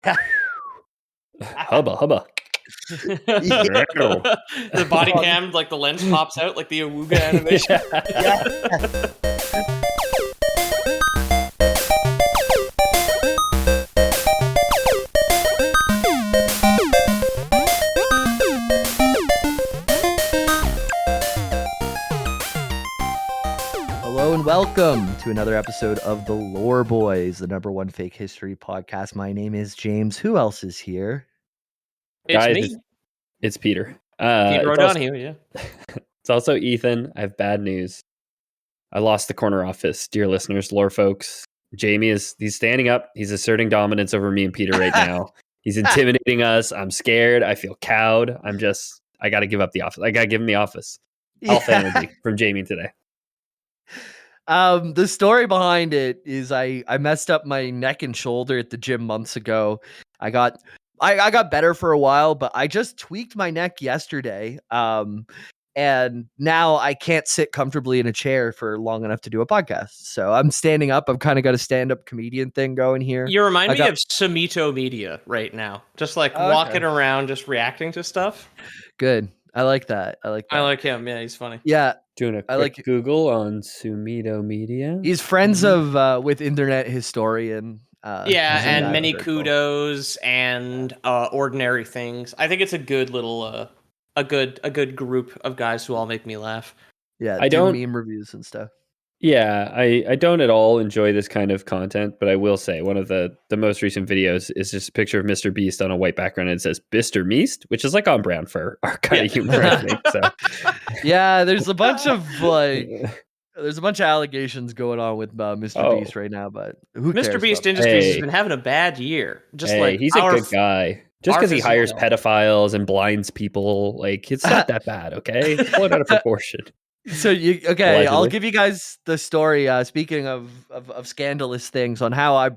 Hubba hubba. The body cam, like the lens pops out, like the Awooga animation. Hello and welcome to another episode of The Lore Boys, the #1 fake history podcast. My name is James. Who else is here? It's Guys, me, it's Peter. Peter O'Donohue. Yeah. It's also Ethan. I have bad news. I lost the corner office, dear listeners, lore folks. Jamie he's standing up. He's asserting dominance over me and Peter right now. He's intimidating us. I'm scared. I feel cowed. I got to give up the office. I got to give him the office. Health energy from Jamie today. The story behind it is I messed up my neck and shoulder at the gym months ago. I got better for a while, but I just tweaked my neck yesterday. And now I can't sit comfortably in a chair for long enough to do a podcast. So I'm standing up. I've kind of got a stand-up comedian thing going here. You remind me of Sumito Media right now. Just like walking around, just reacting to stuff. Good. I like that. I like him. Yeah, he's funny. Yeah. Doing a quick Google on Sumito Media. He's friends with internet historian. And many kudos and ordinary things. I think it's a good little a good group of guys who all make me laugh. Yeah, I don't meme reviews and stuff. Yeah, I don't at all enjoy this kind of content, but I will say one of the most recent videos is just a picture of Mr. Beast on a white background and it says Mr. Meast, which is like on brand for our kind of humor, I think. So. Yeah, there's a bunch of allegations going on with Mr. Beast right now, but who cares? Mr. Beast Industries has been having a bad year. He's a good guy. Just because he hires pedophiles and blinds people, like it's not that bad, okay? Pull it out of proportion. So Allegedly. I'll give you guys the story. Speaking of scandalous things, on how I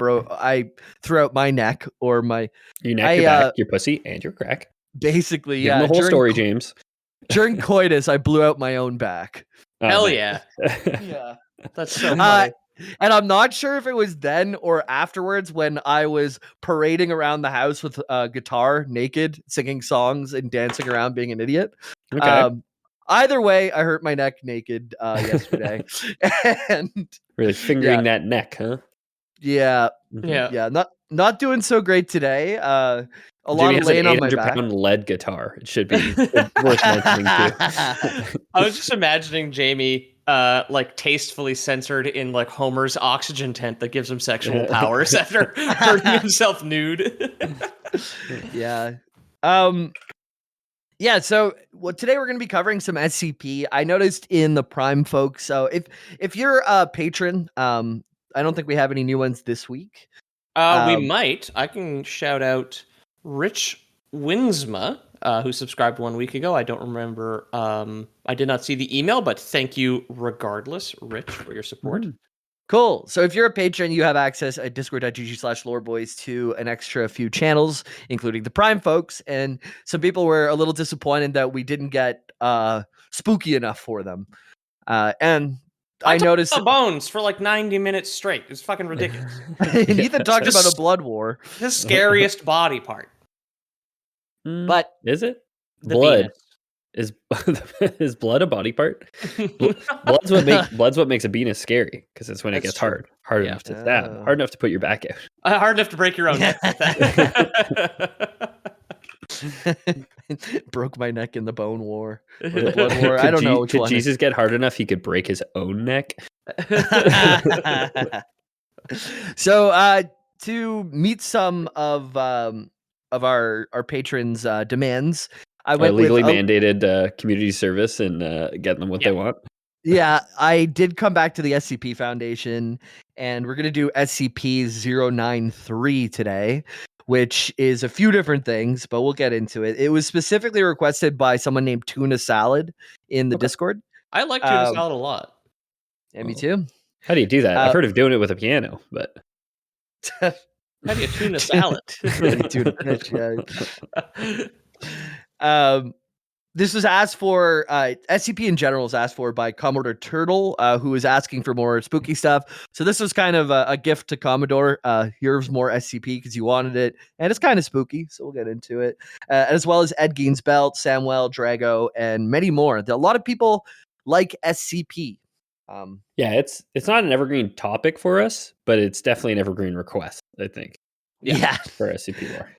threw out my neck or my your neck, your back, your pussy, and your crack. Basically, give the whole story, James. During coitus, I blew out my own back. Hell yeah! Yeah, that's so funny. And I'm not sure if it was then or afterwards when I was parading around the house with a guitar, naked, singing songs and dancing around, being an idiot. Okay. Either way, I hurt my neck naked yesterday. And really fingering that neck, huh? Yeah. Not doing so great today. A lot of laying on my back. 800-pound lead guitar. It should be worth mentioning too. I was just imagining Jamie, like tastefully censored in like Homer's oxygen tent that gives him sexual powers after hurting himself nude. Yeah. Yeah, so today we're going to be covering some SCP. I noticed in the Prime folks, so if you're a patron, I don't think we have any new ones this week. We might. I can shout out Rich Winsma, who subscribed 1 week ago. I don't remember. I did not see the email, but thank you regardless, Rich, for your support. Mm-hmm. Cool. So if you're a patron, you have access at discord.gg/loreboys to an extra few channels, including the Prime folks. And some people were a little disappointed that we didn't get spooky enough for them. And I noticed the bones for like 90 minutes straight. It's fucking ridiculous. And Ethan talked about a blood war. The scariest body part. But is it? The blood. Venus. Is blood a body part? Blood's what makes a penis scary, because it's when it gets hard enough to stab, hard enough to put your back out, hard enough to break your own neck. Broke my neck in the bone war, or the blood war. I don't know which one. Could Jesus get hard enough he could break his own neck? So to meet some of our patrons' demands, I went legally mandated community service and getting them what they want. Yeah, I did come back to the SCP Foundation, and we're going to do SCP-093 today, which is a few different things, but we'll get into it. It was specifically requested by someone named Tuna Salad in the Discord. I like Tuna Salad a lot. Yeah, me too. How do you do that? I've heard of doing it with a piano, but... How do you tuna salad? Tuna fish, yeah. This was asked for, SCP in general is asked for by Commodore Turtle, who is asking for more spooky stuff. So this was kind of a gift to Commodore. Here's more SCP because you wanted it. And it's kind of spooky, so we'll get into it. As well as Ed Gein's Belt, Samwell, Drago, and many more. A lot of people like SCP. Yeah, it's not an evergreen topic for us, but it's definitely an evergreen request, I think, Yeah. for SCP lore.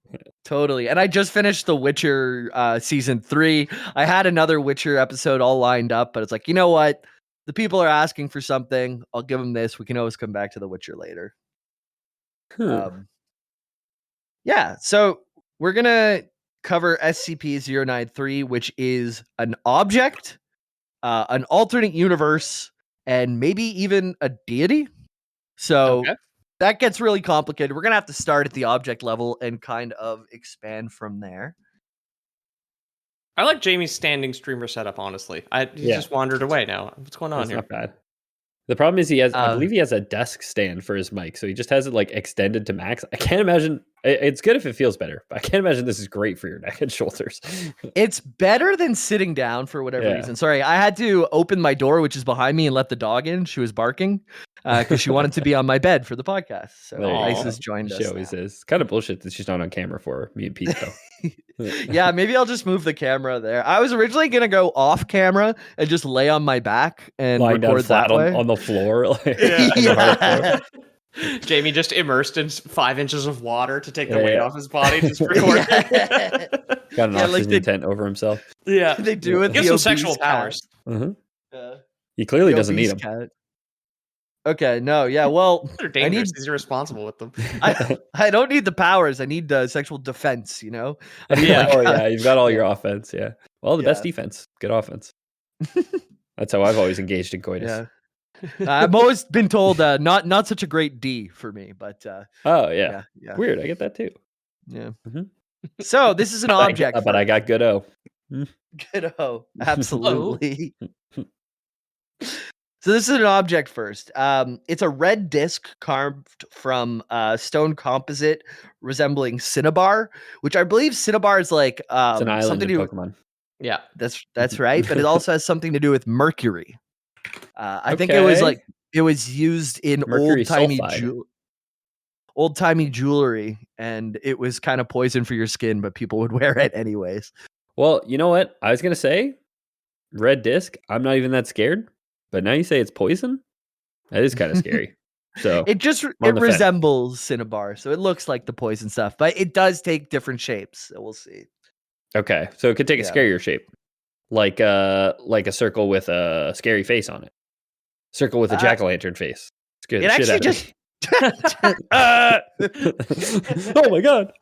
Totally. And I just finished The Witcher season 3. I had another Witcher episode all lined up, but it's like, you know what? The people are asking for something. I'll give them this. We can always come back to The Witcher later. Yeah. So we're going to cover SCP-093, which is an object, an alternate universe, and maybe even a deity. So Okay. that gets really complicated. We're going to have to start at the object level and kind of expand from there. I like Jamie's standing streamer setup, honestly. He just wandered away now. What's going on That's here? not bad. The problem is he has, I believe he has a desk stand for his mic, so he just has it like extended to max. I can't imagine. It's good if it feels better, but I can't imagine this is great for your neck and shoulders. It's better than sitting down for whatever reason. Sorry, I had to open my door, which is behind me, and let the dog in. She was barking because she wanted to be on my bed for the podcast. So Ice has joined us. She always is. Kind of bullshit that she's not on camera for me and Pete, though. Yeah, maybe I'll just move the camera there. I was originally gonna go off camera and just lay on my back and lying down record flat that way. on the floor. Like, Yeah. on the hard floor. Jamie just immersed in 5 inches of water to take the weight off his body. Just recording. Got an oxygen tent over himself. Yeah, they do it. Give some sexual powers. He clearly doesn't need them. Cat. Okay, no, yeah, well, They're dangerous. He's irresponsible with them. I don't need the powers. I need sexual defense. You know. I need you've got all your offense. Yeah. Well, the best defense, good offense. That's how I've always engaged in coitus. Yeah. I've always been told not such a great D for me, but yeah. Weird. I get that too. Yeah. So this is an object, but I got good O. Good O, absolutely. So this is an object first. It's a red disc carved from stone composite resembling cinnabar, which I believe cinnabar is like it's an island something in to Pokemon. Yeah, that's right. But it also has something to do with mercury. I think it was used in old timey jewelry, and it was kind of poison for your skin, but people would wear it anyways. Well, you know what? I was gonna say red disc. I'm not even that scared. But now you say it's poison? That is kind of scary. So it resembles cinnabar, so it looks like the poison stuff, but it does take different shapes. So we'll see. Okay, so it could take a scarier shape, like a circle with a scary face on it. Circle with a jack-o'-lantern face. It's good. It actually just. Oh my god!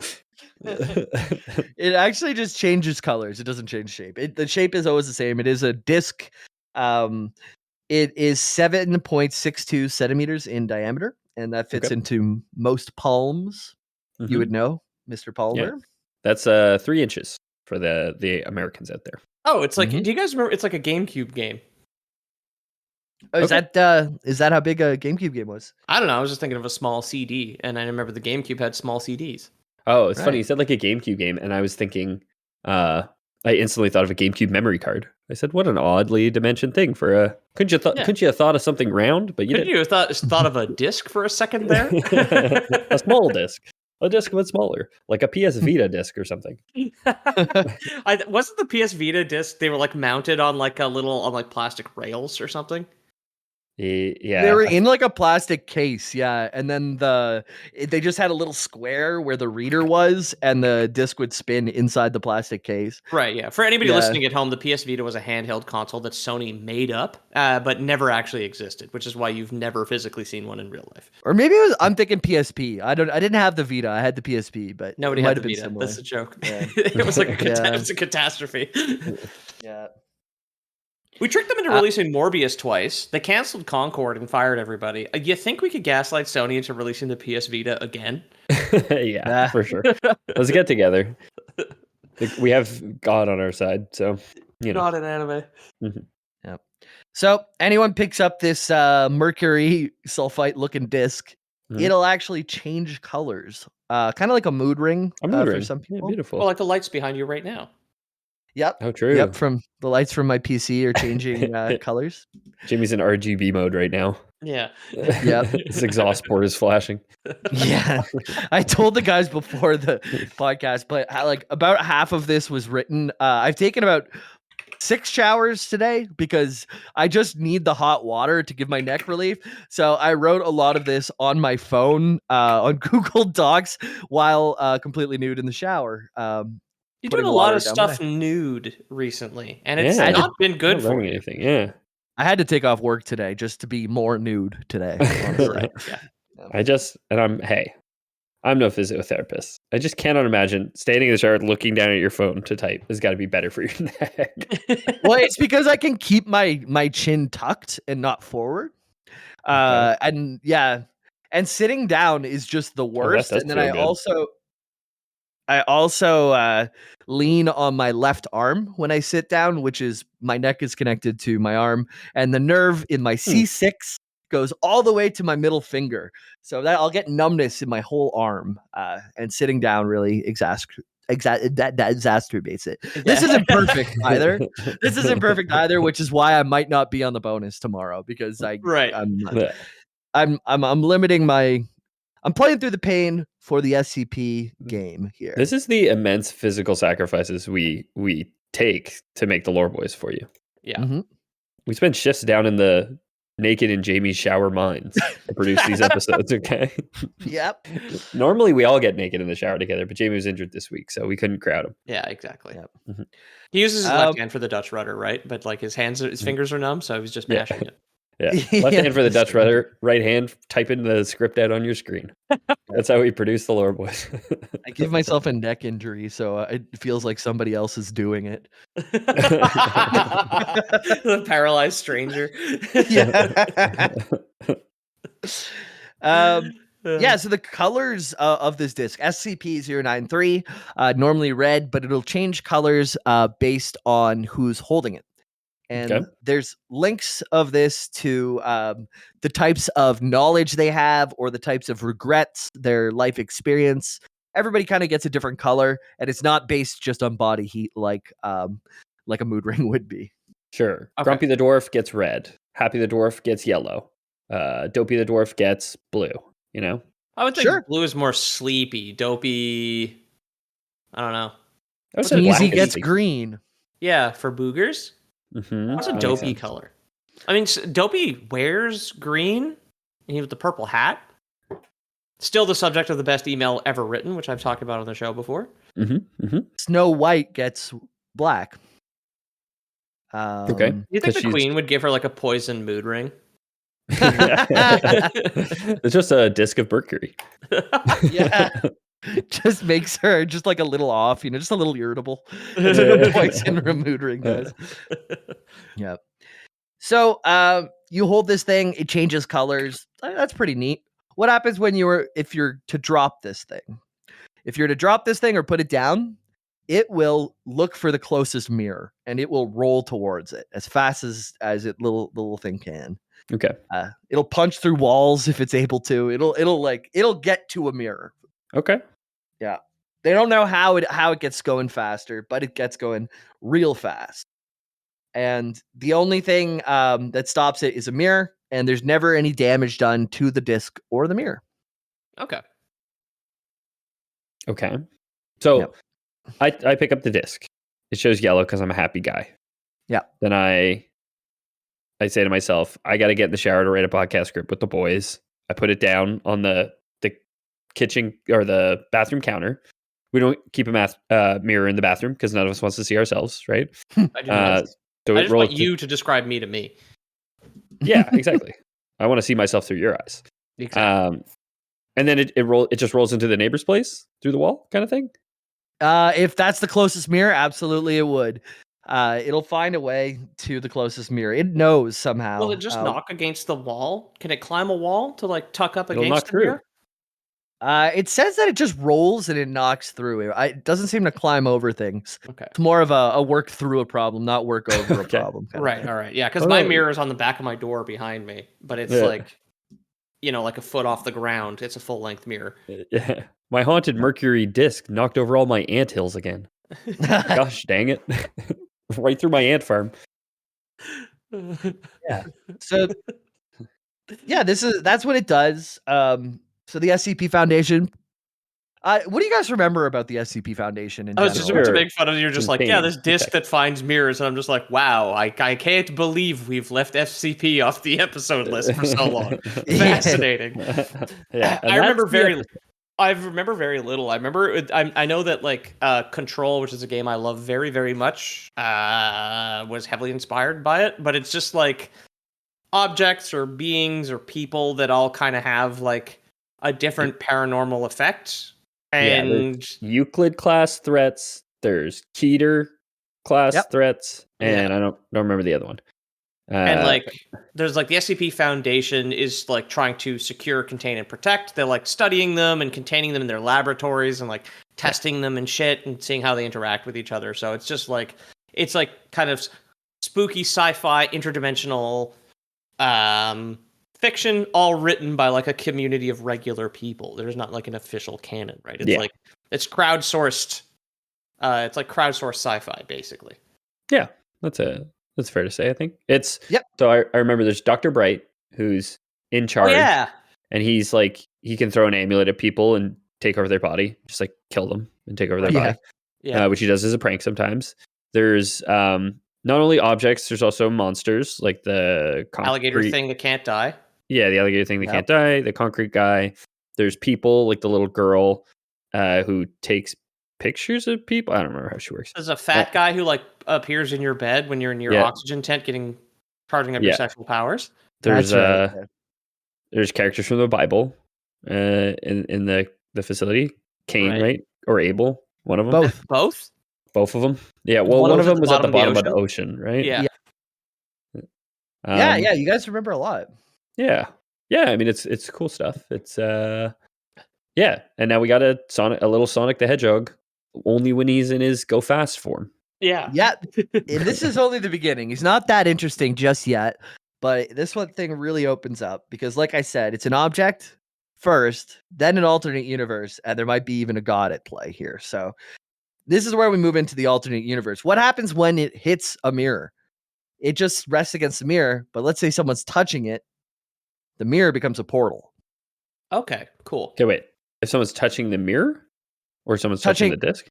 It actually just changes colors. It doesn't change shape. The shape is always the same. It is a disc. It is 7.62 centimeters in diameter, and that fits into most palms. You would know, Mr. Palmer. Yeah. That's 3 inches for the Americans out there. Oh, it's like. Do you guys remember? It's like a GameCube game. Oh, is that how big a GameCube game was? I don't know. I was just thinking of a small CD, and I remember the GameCube had small CDs. Oh, it's funny. You said like a GameCube game, and I was thinking. I instantly thought of a GameCube memory card. I said, "What an oddly dimensioned thing for a." Couldn't you have thought of something round? But you have thought of a disc for a second there. A small disc, a disc but smaller, like a PS Vita disc or something. Wasn't the PS Vita disc? They were like mounted on like plastic rails or something. Yeah, they were in like a plastic case, and then they just had a little square where the reader was, and the disc would spin inside the plastic case. Right, yeah. For anybody listening at home, the PS Vita was a handheld console that Sony made up, but never actually existed, which is why you've never physically seen one in real life. Or maybe I'm thinking PSP. I didn't have the Vita. I had the PSP, but nobody had the Vita. Similar. That's a joke. Yeah. It was like it's a catastrophe. Yeah. We tricked them into releasing Morbius twice. They canceled Concord and fired everybody. You think we could gaslight Sony into releasing the PS Vita again? Yeah, for sure. Let's get together. We have God on our side, so not an anime. Mm-hmm. Yeah. So anyone picks up this mercury sulfite looking disc, it'll actually change colors, kind of like a mood ring. For some people. Yeah, beautiful. Well, like the lights behind you right now. Yep. Oh, true. Yep. From the lights from my PC are changing colors. Jimmy's in RGB mode right now. Yeah. Yep. His exhaust port is flashing. Yeah. I told the guys before the podcast, but like about half of this was written. I've taken about 6 showers today because I just need the hot water to give my neck relief. So I wrote a lot of this on my phone on Google Docs while completely nude in the shower. You're Putting doing a lot water of down my stuff nude recently, and Yeah. it's I not been Not good for learning you. anything. Yeah. I had to take off work today just to be more nude today. Honestly. Right. Yeah. I'm no physiotherapist. I just cannot imagine standing in the shower looking down at your phone to type has got to be better for your neck. Well, it's because I can keep my chin tucked and not forward. Okay. And yeah, and sitting down is just the that worst. does And then feel I good. also lean on my left arm when I sit down, which is my neck is connected to my arm, and the nerve in my C6 goes all the way to my middle finger. So that I'll get numbness in my whole arm. And sitting down really that exacerbates it. This isn't perfect either. This isn't perfect either, which is why I might not be on the bonus tomorrow because Right. Yeah. I'm limiting my. I'm playing through the pain for the SCP game here. This is the immense physical sacrifices we take to make the lore boys for you. Yeah. Mm-hmm. We spend shifts down in the naked and Jamie's shower mines to produce these episodes, okay? Yep. Normally we all get naked in the shower together, but Jamie was injured this week, so we couldn't crowd him. Yeah, exactly. Yep. Mhm. He uses his left hand for the Dutch rudder, right? But like his fingers are numb, so he was just Yeah. mashing it. Yeah. Left hand for the Dutch rudder, right hand typing the script out on your screen. That's how we produce the lore boys. I give myself a neck injury, so it feels like somebody else is doing it. The paralyzed stranger. Yeah. Yeah, so the colors of this disc, SCP-093, normally red, but it'll change colors based on who's holding it. And Okay. there's links of this to the types of knowledge they have or the types of regrets, their life experience. Everybody kind of gets a different color, and it's not based just on body heat like a mood ring would be. Sure. Okay. Grumpy the dwarf gets red. Happy the dwarf gets yellow. Dopey the dwarf gets blue. You know? I would think Sure. blue is more sleepy. Dopey, I don't know. I would say black Easy is gets sleepy. green. Yeah, for boogers. Mhm. What's a That makes dopey sense. color? I mean, Dopey wears green, and he with the purple hat. Still the subject of the best email ever written, which I've talked about on the show before. Snow White gets black. Okay. Do you think 'Cause the she's- queen would give her like a poison mood ring? It's just a disc of mercury. Yeah. Just makes her just like a little off, just a little irritable. That's what a poison mood ring does. Yep. So you hold this thing, it changes colors. That's pretty neat. What happens if you're to drop this thing? If you're to drop this thing or put it down, it will look for the closest mirror and it will roll towards it as fast as the little thing can. Okay. It'll punch through walls if it's able to. It'll get to a mirror. Okay. Yeah. They don't know how it gets going faster, but it gets going real fast. And the only thing that stops it is a mirror, and there's never any damage done to the disc or the mirror. Okay. Okay. So Yep. I pick up the disc. It shows yellow because I'm a happy guy. Yeah. Then I say to myself, I got to get in the shower to write a podcast script with the boys. I put it down on the kitchen or the bathroom counter. We don't keep a mirror in the bathroom because none of us wants to see ourselves, right? I do not. So I it just rolls want you to describe me to me. Yeah, exactly. I want to see myself through your eyes. Exactly. And then it just rolls into the neighbor's place through the wall kind of thing. If that's the closest mirror, absolutely it would. It'll find a way to the closest mirror. It knows somehow. Will it just knock against the wall? Can it climb a wall to like tuck up It'll against knock the through. mirror? It says that it just rolls and it knocks through it. It doesn't seem to climb over things. Okay. It's more of a work through a problem, not work over a Okay. problem. kind of Right. thing. All right. Yeah, because Oh, my no. mirror is on the back of my door behind me, but it's Yeah. like, like a foot off the ground. It's a full length mirror. Yeah. My haunted mercury disc knocked over all my anthills again. Gosh dang it. Right through my ant farm. Yeah. So yeah, that's what it does. So the SCP Foundation. What do you guys remember about the SCP Foundation in I was just general? about to Sure. make fun of you. You're It's just like, yeah, insane. this disc that finds mirrors, and I'm just like, wow, I can't believe we've left FCP off the episode list for so long. Fascinating. Yeah, and I remember that's the very. episode. I remember very little. I remember. I know that like Control, which is a game I love very very much, was heavily inspired by it. But it's just like objects or beings or people that all kind of have like a different paranormal effect. Yeah, And there's Euclid class threats. There's Keter class Yep. threats, and Yeah. I don't remember the other one. and like there's like the SCP Foundation is like trying to secure, contain, and protect. They're like studying them and containing them in their laboratories and like testing them and shit and seeing how they interact with each other. So it's just like it's like kind of spooky sci-fi interdimensional fiction, all written by like a community of regular people. There's not like an official canon, right? It's Yeah. like it's crowdsourced. It's like crowdsourced sci-fi, basically. Yeah, that's fair to say. I think it's Yep. So I remember there's Dr. Bright who's in Oh charge, yeah, and he's like he can throw an amulet at people and take over their body, just like kill them and take over their Yeah. body. yeah. Which he does as a prank sometimes. There's not only objects, there's also monsters like the Alligator concrete thing that can't die. Yeah, the alligator thing that Yep. can't die, the concrete guy. There's people like the little girl who takes pictures of people. I don't remember how she works. There's a fat guy who like appears in your bed when you're in your Yeah. oxygen tent, charging up your Yeah. sexual powers. There's That's right. there's characters from the Bible in the facility. Cain, Right. right? Or Abel, one of them. Both. Both of them. Yeah. Well, One one was of at them the was at the bottom bottom of of the the ocean, right? Yeah. Yeah, yeah. You guys remember a lot. Yeah. Yeah, I mean it's cool stuff. It's yeah, and now we got a little Sonic the Hedgehog only when he's in his go fast form. Yeah. Yeah, and this is only the beginning. He's not that interesting just yet, but this one thing really opens up because, like I said, it's an object first, then an alternate universe, and there might be even a god at play here. So this is where we move into the alternate universe. What happens when it hits a mirror? It just rests against the mirror, but let's say someone's touching it, the mirror becomes a portal. Okay, cool. Okay, wait. If someone's touching the mirror or someone's touching the disc?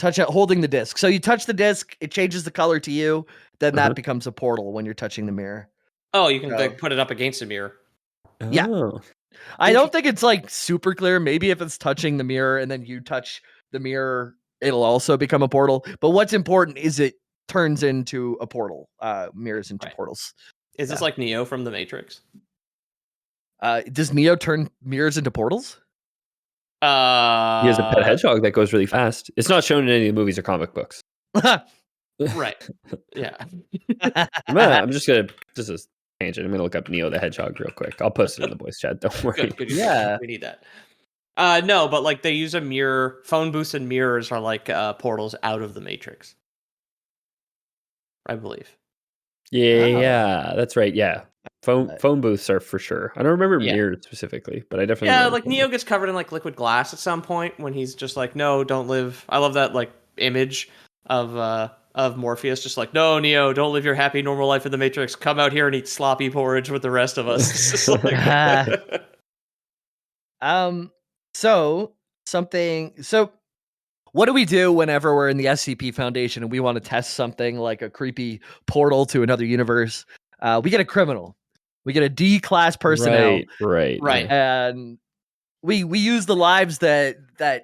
Holding the disc. So you touch the disc, it changes the color to you, then Uh-huh. that becomes a portal when you're touching the mirror. Oh, you can So- like, put it up against a mirror. Yeah. Oh. I don't think it's like super clear. Maybe if it's touching the mirror and then you touch the mirror, it'll also become a portal. But what's important is it turns into a portal, mirrors into Right. portals. Is this Yeah. like Neo from The Matrix? Does Neo turn mirrors into portals? He has a pet hedgehog that goes really fast. It's not shown in any of the movies or comic books. Right. Yeah. I'm just gonna just a tangent. I'm gonna look up Neo the Hedgehog real quick. I'll post it in the voice chat. Don't worry. Good. Yeah. We need that. No, but like they use a mirror. Phone booths and mirrors are like portals out of the Matrix. I believe. Yeah, that's right. Yeah. Phone booths are for sure. I don't remember Yeah. mirrors specifically, but I definitely Yeah, remember like phone Neo booths. gets covered in like liquid glass at some point when he's just like, no, don't live. I love that like image of Morpheus, just like, no, Neo, don't live your happy normal life in the Matrix. Come out here and eat sloppy porridge with the rest of us. It's just like, So what do we do whenever we're in the SCP Foundation and we want to test something like a creepy portal to another universe? We get a criminal. We get a D class personnel. Right. Right. Yeah. And we use the lives that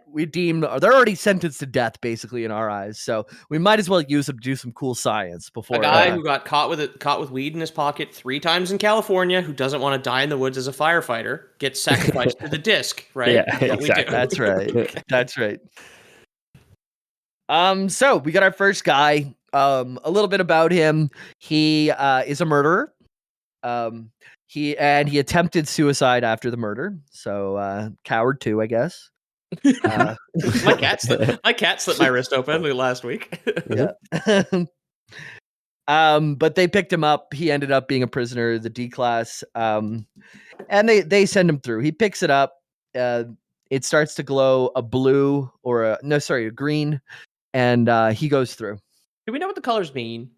we deem they're already sentenced to death basically in our eyes. So we might as well use them to do some cool science before a guy who got caught with weed in his pocket 3 times in California, who doesn't want to die in the woods as a firefighter, gets sacrificed to the disc. Right? Yeah, That's what we do. exactly. That's right. That's right. So we got our first guy. A little bit about him. He is a murderer. He attempted suicide after the murder. So coward too, I guess. My cat slit my wrist open last week. Yeah. But they picked him up. He ended up being a prisoner, the D class. And they send him through. He picks it up. It starts to glow a blue or a green. and he goes through. Do we know what the colors mean?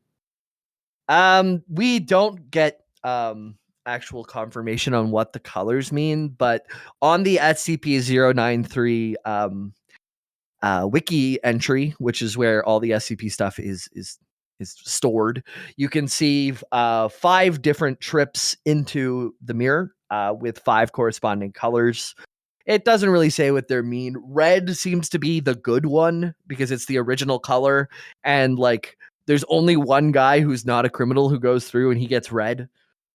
We don't get actual confirmation on what the colors mean, but on the SCP-093 wiki entry, which is where all the SCP stuff is stored, you can see 5 different trips into the mirror with 5 corresponding colors. It doesn't really say what they mean. Red seems to be the good one because it's the original color, and like there's only one guy who's not a criminal who goes through and he gets red.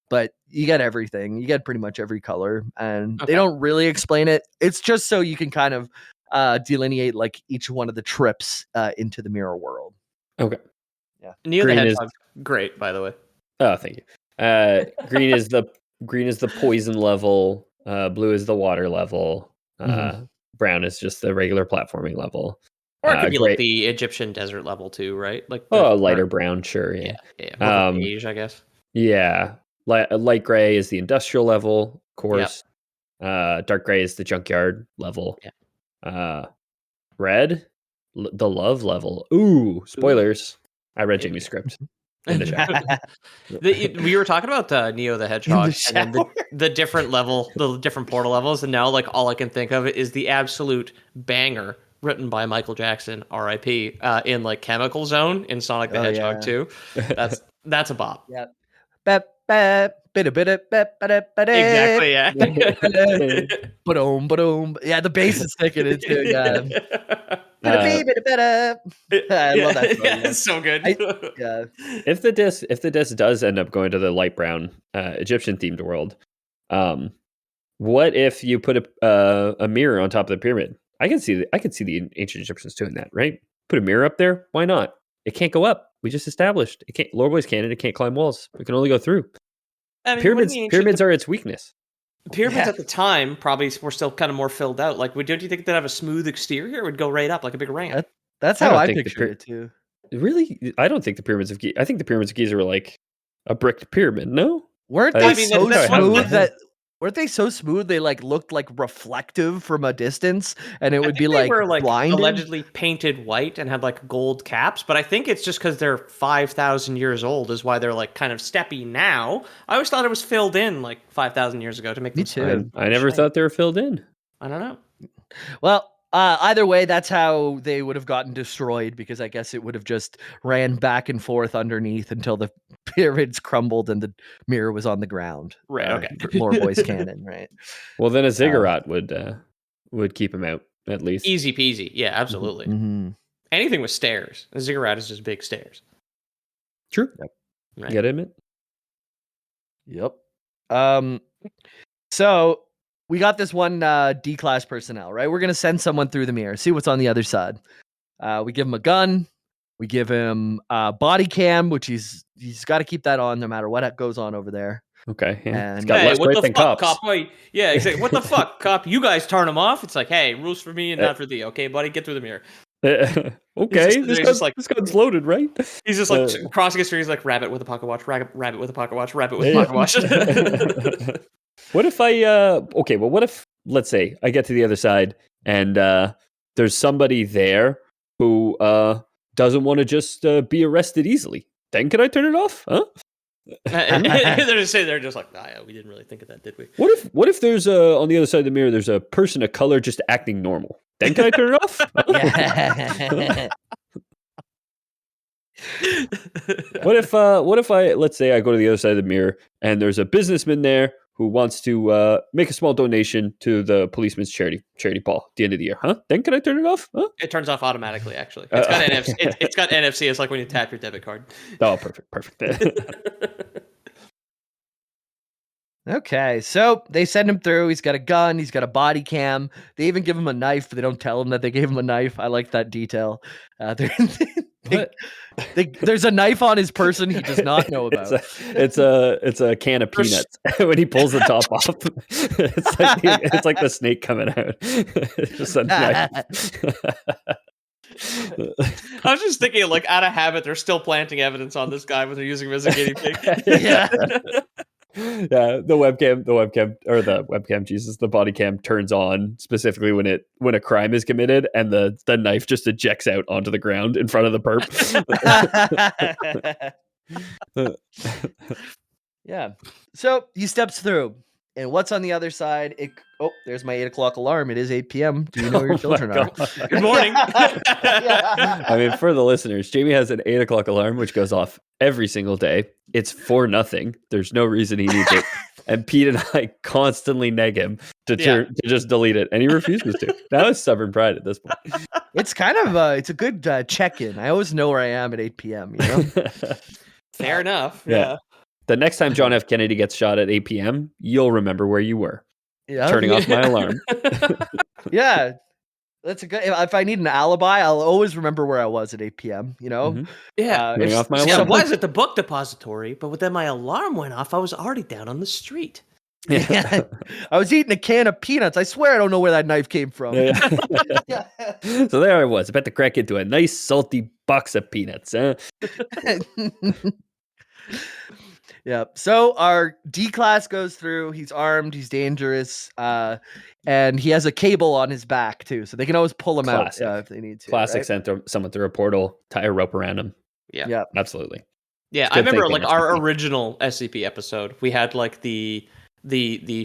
But you get everything. You get pretty much every color, and they don't really explain it. It's just so you can kind of delineate like each one of the trips into the mirror world. Okay. Yeah. Neo the Hedgehog, great, by the way. Oh, thank you. Green is the poison level. Blue is the water level. Brown is just the regular platforming level. Or it could be like the Egyptian desert level too, right? Like lighter brown, sure, yeah. More beige, I guess. Yeah. Light gray is the industrial level, of course. Yep. Dark gray is the junkyard level. Yeah. Red, the love level. Ooh, spoilers. I read Jamie's script in the shower. We were talking about Neo the Hedgehog and then the different level, the different portal levels, and now like all I can think of is the absolute banger written by Michael Jackson, R.I.P. In like Chemical Zone in Sonic the Hedgehog 2. That's a bop. Yeah. Exactly, yeah. Ba-dum. Yeah, the bass is sticking it too. Yeah. I love that song. Yeah, it's so good. If the disc does end up going to the light brown Egyptian themed world, what if you put a mirror on top of the pyramid? I can see the ancient Egyptians doing that, right? Put a mirror up there. Why not? It can't go up. We just established it can't. Lore Boys cannon. It can't climb walls. It can only go through. I mean, pyramids are its weakness. Pyramids at the time probably were still kind of more filled out. Like, don't you think they'd have a smooth exterior? It would go right up like a big ramp. That's how I picture it too. Really, I don't think the pyramids of Giza. I think the pyramids of Giza were like a brick pyramid. No, weren't they so smooth that? Weren't they so smooth they like looked like reflective from a distance, and it would be like blinded? Allegedly painted white and had like gold caps, but I think it's just because they're 5,000 years old is why they're like kind of steppy now. I always thought it was filled in like 5,000 years ago to make. Me too. I never thought they were filled in. I don't know. Well, either way, that's how they would have gotten destroyed, because I guess it would have just ran back and forth underneath until the pyramids crumbled and the mirror was on the ground. Right. Okay. Lore Boys canon. Right. Well, then a ziggurat would keep him out at least. Easy peasy. Yeah, absolutely. Mm-hmm. Anything with stairs. A ziggurat is just big stairs. True. Yep. Right. You gotta admit. Yep. So we got this one D-class personnel, right? We're going to send someone through the mirror, see what's on the other side. We give him a gun. We give him a body cam, which he's got to keep that on no matter what goes on over there. Okay. Yeah. And what the fuck, cop? Wait, yeah, exactly. What the fuck, cop? You guys turn him off. It's like, hey, rules for me and not for thee. Okay, buddy, get through the mirror. Okay, this gun's loaded, right? He's just like crossing his fingers, like rabbit with a pocket watch, rabbit with a pocket watch, rabbit with a pocket watch. What if what if, let's say, I get to the other side and there's somebody there who doesn't want to just be arrested easily? Then can I turn it off? Huh? they're just like, yeah, we didn't really think of that, did we? What if there's on the other side of the mirror there's a person of color just acting normal? Then can I turn it off? What if I, let's say I go to the other side of the mirror and there's a businessman there who wants to make a small donation to the policeman's charity ball at the end of the year? Huh? Then can I turn it off? Huh? It turns off automatically, actually. It's got NFC. It's got NFC. It's like when you tap your debit card. Oh, perfect. Okay, so they send him through. He's got a gun. He's got a body cam. They even give him a knife, but they don't tell him that they gave him a knife. I like that detail. There's a knife on his person he does not know about. It's a can of peanuts when he pulls the top off. It's like the snake coming out. It's just a knife. I was just thinking, like, out of habit, they're still planting evidence on this guy when they're using him as a guinea pig. Yeah. Yeah, the webcam, Jesus, the body cam turns on specifically when a crime is committed and the knife just ejects out onto the ground in front of the perp. Yeah. So he steps through, and what's on the other side? There's my 8 o'clock alarm. It is 8 p.m. Do you know where your children are? Good morning. I mean, for the listeners, Jamie has an 8 o'clock alarm which goes off every single day. It's for nothing. There's no reason he needs it. And Pete and I constantly nag him to just delete it, and he refuses to. That was stubborn pride at this point. It's kind of it's a good check-in. I always know where I am at 8 p.m. You know. Fair enough. Yeah. Yeah. The next time John F. Kennedy gets shot at 8 p.m., you'll remember where you were. Yeah. Turning off my alarm. Yeah. That's a good. If I need an alibi, I'll always remember where I was at 8 p.m. You know. Mhm. Yeah. Turning off my Yeah, I alarm. was at the book depository, but then my alarm went off. I was already down on the street. Yeah. I was eating a can of peanuts. I swear I don't know where that knife came from. Yeah. So there I was, about to crack into a nice salty box of peanuts. Huh? Yeah. So our D class goes through. He's armed. He's dangerous. And he has a cable on his back too, so they can always pull him Classic. out if they need to. Classic. Right? Send someone through a portal, tie a rope around him. Yeah. Yeah. Absolutely. Yeah, It's I a good remember thing like they our mentioned original SCP episode. We had like the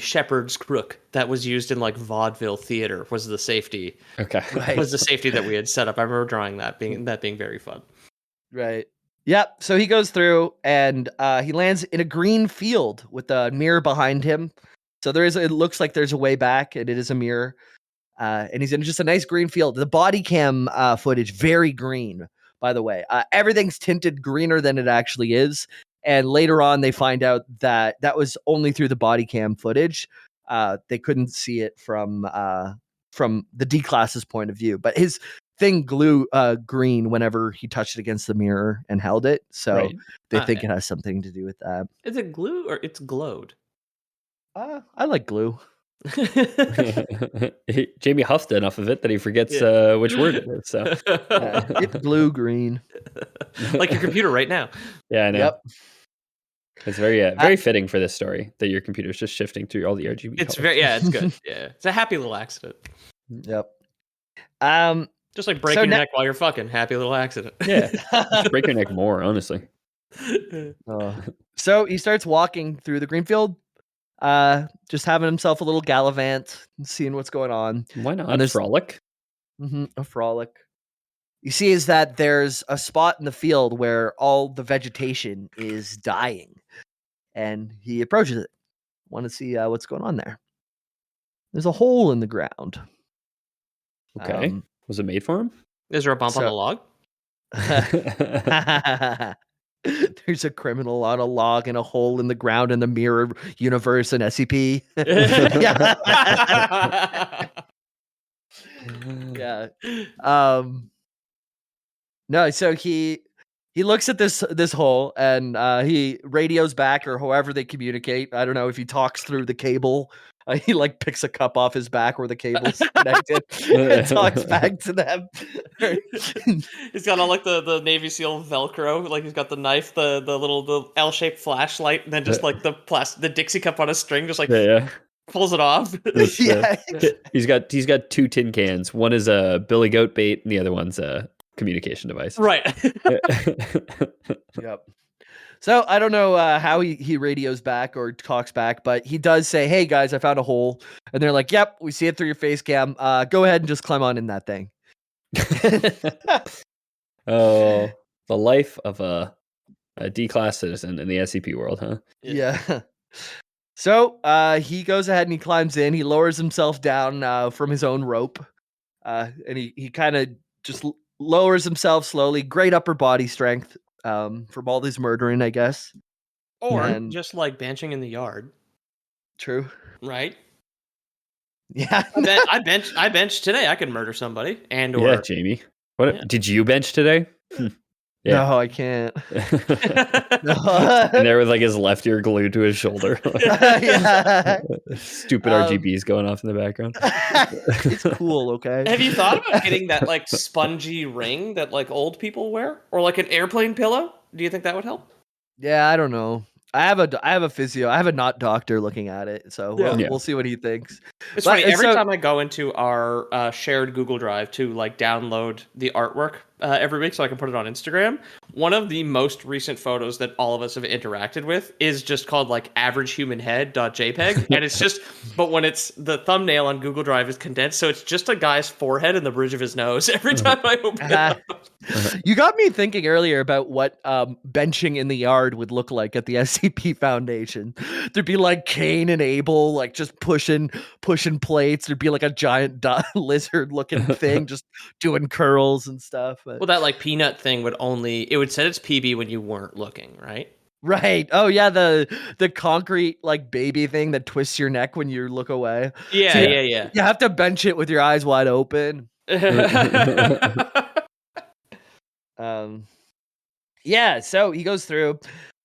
shepherd's crook that was used in like vaudeville theater was the safety. Okay. Right. Was the safety that we had set up. I remember drawing that being very fun. Right. Yep. So he goes through and he lands in a green field with a mirror behind him. So it looks like there's a way back, and it is a mirror. And he's in just a nice green field. The body cam footage, very green, by the way. Everything's tinted greener than it actually is. And later on, they find out that was only through the body cam footage. They couldn't see it from the D class's point of view. But his thing glue green whenever he touched it against the mirror and held it. So Right. they think it has something to do with that. Is it glue or it's glowed? I like glue. Jamie huffed enough of it that he forgets which word it is. So It's blue green. Like your computer right now. yeah, I know. Yep. It's very fitting for this story that your computer's just shifting through all the RGB. It's colors. it's good. Yeah, it's a happy little accident. Yep. Just like breaking your neck while you're fucking. Happy little accident. Yeah. Break your neck more, honestly. So he starts walking through the green field, just having himself a little gallivant, seeing what's going on. Why not? And there's- Frolic? A frolic. You see is that there's a spot in the field where all the vegetation is dying, and he approaches it. Want to see what's going on there. There's a hole in the ground. Okay. Was it made for him? Is there a bump on the log? There's a criminal on a log and a hole in the ground in the mirror universe and SCP. Yeah. No, so he looks at this hole and he radios back, or however they communicate. I don't know if he talks through the cable. He like picks a cup off his back where the cable's connected and talks back to them. He's got all like the Navy SEAL Velcro, like he's got the knife, the L-shaped flashlight, and then just like the Dixie cup on a string, just like pulls it off. He's got 2 tin cans. One is a Billy Goat bait, and the other one's a communication device. Right. Yep. So I don't know how he radios back or talks back, but he does say, "Hey guys, I found a hole," and they're like, "Yep, we see it through your face cam. Go ahead and just climb on in that thing." Oh, the life of a D-class citizen in the SCP world, huh? Yeah. So he goes ahead and he climbs in. He lowers himself down from his own rope, and he kind of just lowers himself slowly. Great upper body strength from all this murdering, I guess. Or just like benching in the yard. True. Right? Yeah. I benched today. I could murder somebody. Yeah, Jamie. What did you bench today? Yeah. No, I can't. And there with like his left ear glued to his shoulder. Stupid RGBs going off in the background. It's cool, okay? Have you thought about getting that like spongy ring that like old people wear? Or like an airplane pillow? Do you think that would help? Yeah, I don't know. I have a physio. I have a not doctor looking at it, so Yeah. we'll see what he thinks. It's But- funny. Every so- time I go into our shared Google Drive to like download the artwork every week so I can put it on Instagram, one of the most recent photos that all of us have interacted with is just called like averagehumanhead.jpg. And it's just, but when it's the thumbnail on Google Drive is condensed, so it's just a guy's forehead and the bridge of his nose every time I open it up. You got me thinking earlier about what benching in the yard would look like at the SCP Foundation. There'd be like Cain and Abel, like just pushing plates. There'd be like a giant lizard-looking thing just doing curls and stuff. Well, that like peanut thing it would set its PB when you weren't looking, right? Right. Oh yeah, the concrete like baby thing that twists your neck when you look away. Yeah, So yeah. You have to bench it with your eyes wide open. Yeah, so he goes through,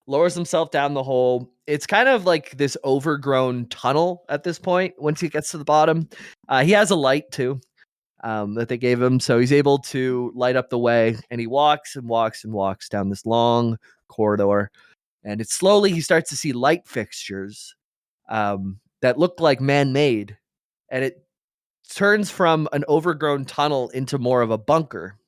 lowers himself down the hole. It's kind of like this overgrown tunnel at this point once he gets to the bottom. He has a light too that they gave him, so he's able to light up the way, and he walks and walks and walks down this long corridor, and it's slowly he starts to see light fixtures that look like man-made, and it turns from an overgrown tunnel into more of a bunker.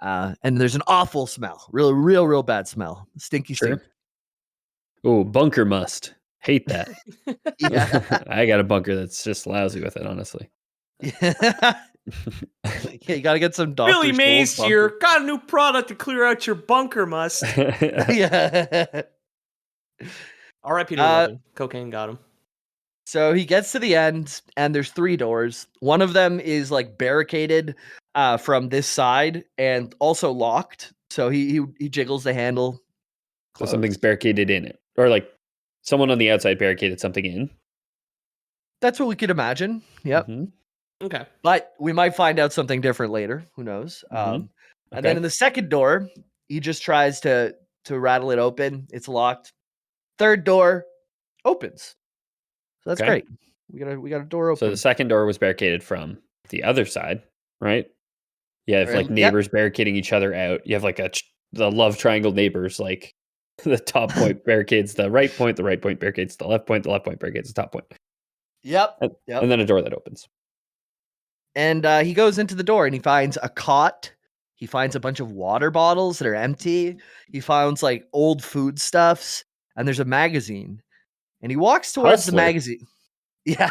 And there's an awful smell, real bad smell, stinky stink. Oh, bunker must. Hate that. Yeah. I got a bunker that's just lousy with it, honestly. Yeah, you gotta get some Dr. Billy Scholl's Mays bunker. here. Got a new product to clear out your bunker must. Yeah. All right, Peter Logan. Cocaine got him. So he gets to the end, and there's 3 doors. One of them is like barricaded from this side and also locked. So he jiggles the handle. So something's barricaded in it. Or like someone on the outside barricaded something in. That's what we could imagine. Yep. Mm-hmm. Okay. But we might find out something different later. Who knows? And then in the second door, he just tries to rattle it open. It's locked. Third door opens. So that's great. We got a door open. So the second door was barricaded from the other side, right? You have like neighbors barricading each other out. You have like the love triangle neighbors, like the top point barricades the right point barricades the left point barricades the top point. Yep. And then a door that opens. And he goes into the door and he finds a cot. He finds a bunch of water bottles that are empty. He finds like old foodstuffs, and there's a magazine. And he walks towards the magazine. Yeah.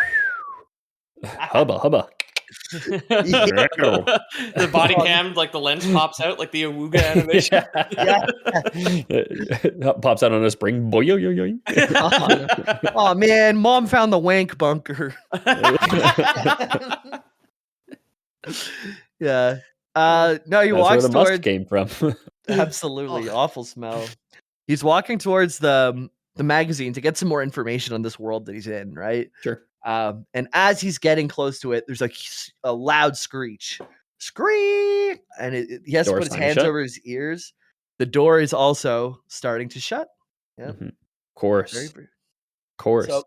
Hubba. The body cam, like the lens pops out, like the Awooga animation. Yeah. Pops out on a spring. Boy, yo, yo, yo. Oh man, mom found the wank bunker. Yeah. No, he walks where the towards. must came from. Absolutely awful smell. He's walking towards the magazine to get some more information on this world that he's in, right? Sure. And as he's getting close to it, there's a loud screech. Scream! And he has to put his hands over his ears. The door is also starting to shut. Yeah. Mm-hmm. Course. So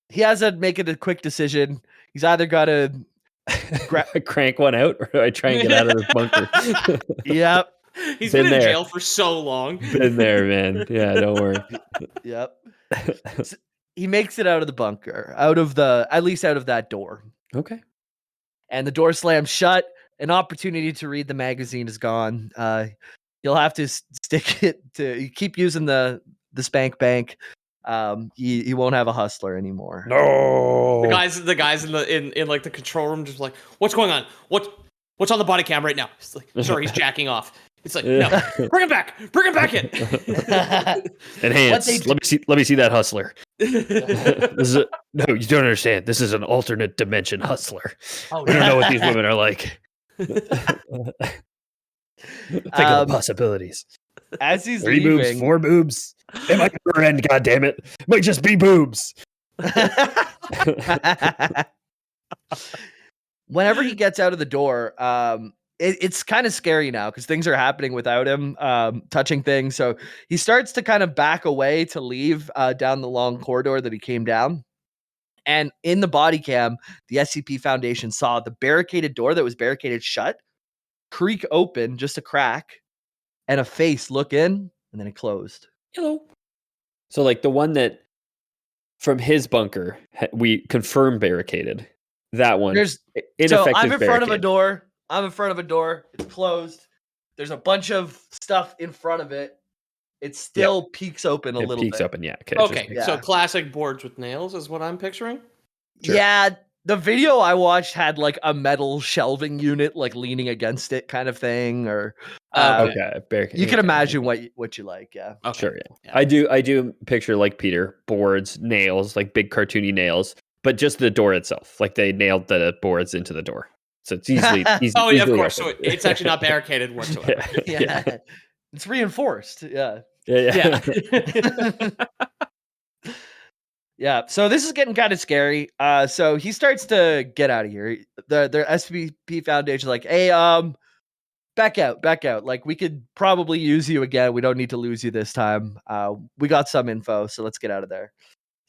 he has to make it a quick decision. He's either got to crank one out, or I try and get out of this bunker. Yep. He's been in jail for so long. Been there, man. Yeah, don't worry. Yep. So he makes it out of the bunker, at least out of that door. Okay. And the door slams shut. An opportunity to read the magazine is gone. You'll have to stick it to keep using the Spank Bank. You won't have a hustler anymore. No. The guys in like the control room just like, what's going on? What's on the body cam right now? It's like, sorry, he's jacking off. It's like, no, bring him back in. Enhance. Let me see that hustler. No, you don't understand. This is an alternate dimension hustler. Oh, we don't know what these women are like. Think of the possibilities. As he's 3 leaving, boobs, 4 boobs. It might never end, goddammit. It might just be boobs. Whenever he gets out of the door, it's kind of scary now because things are happening without him touching things. So he starts to kind of back away to leave down the long corridor that he came down. And in the body cam, the SCP Foundation saw the barricaded door that was barricaded shut creak open, just a crack, and a face look in, and then it closed. Hello. So like the one that from his bunker we confirmed barricaded. That one. There's Ineffective I'm in front of a barricade. door. I'm in front of a door. It's closed. There's a bunch of stuff in front of it. It still peeks open a It little peeks bit. open, yeah. Okay, Yeah. so classic boards with nails is what I'm picturing. Sure. Yeah, the video I watched had like a metal shelving unit like leaning against it kind of thing, or Okay, barricade. you can okay. imagine what you like, yeah. Okay. Sure, yeah. I do picture like Peter, boards, nails, like big cartoony nails, but just the door itself. Like they nailed the boards into the door. So it's easily Oh yeah, of easily course. So open. it's actually not barricaded whatsoever. Yeah. It's reinforced. Yeah. Yeah. Yeah. So this is getting kind of scary. So he starts to get out of here. The SCP Foundation is like, hey, back out. Like we could probably use you again. We don't need to lose you this time. We got some info, so let's get out of there.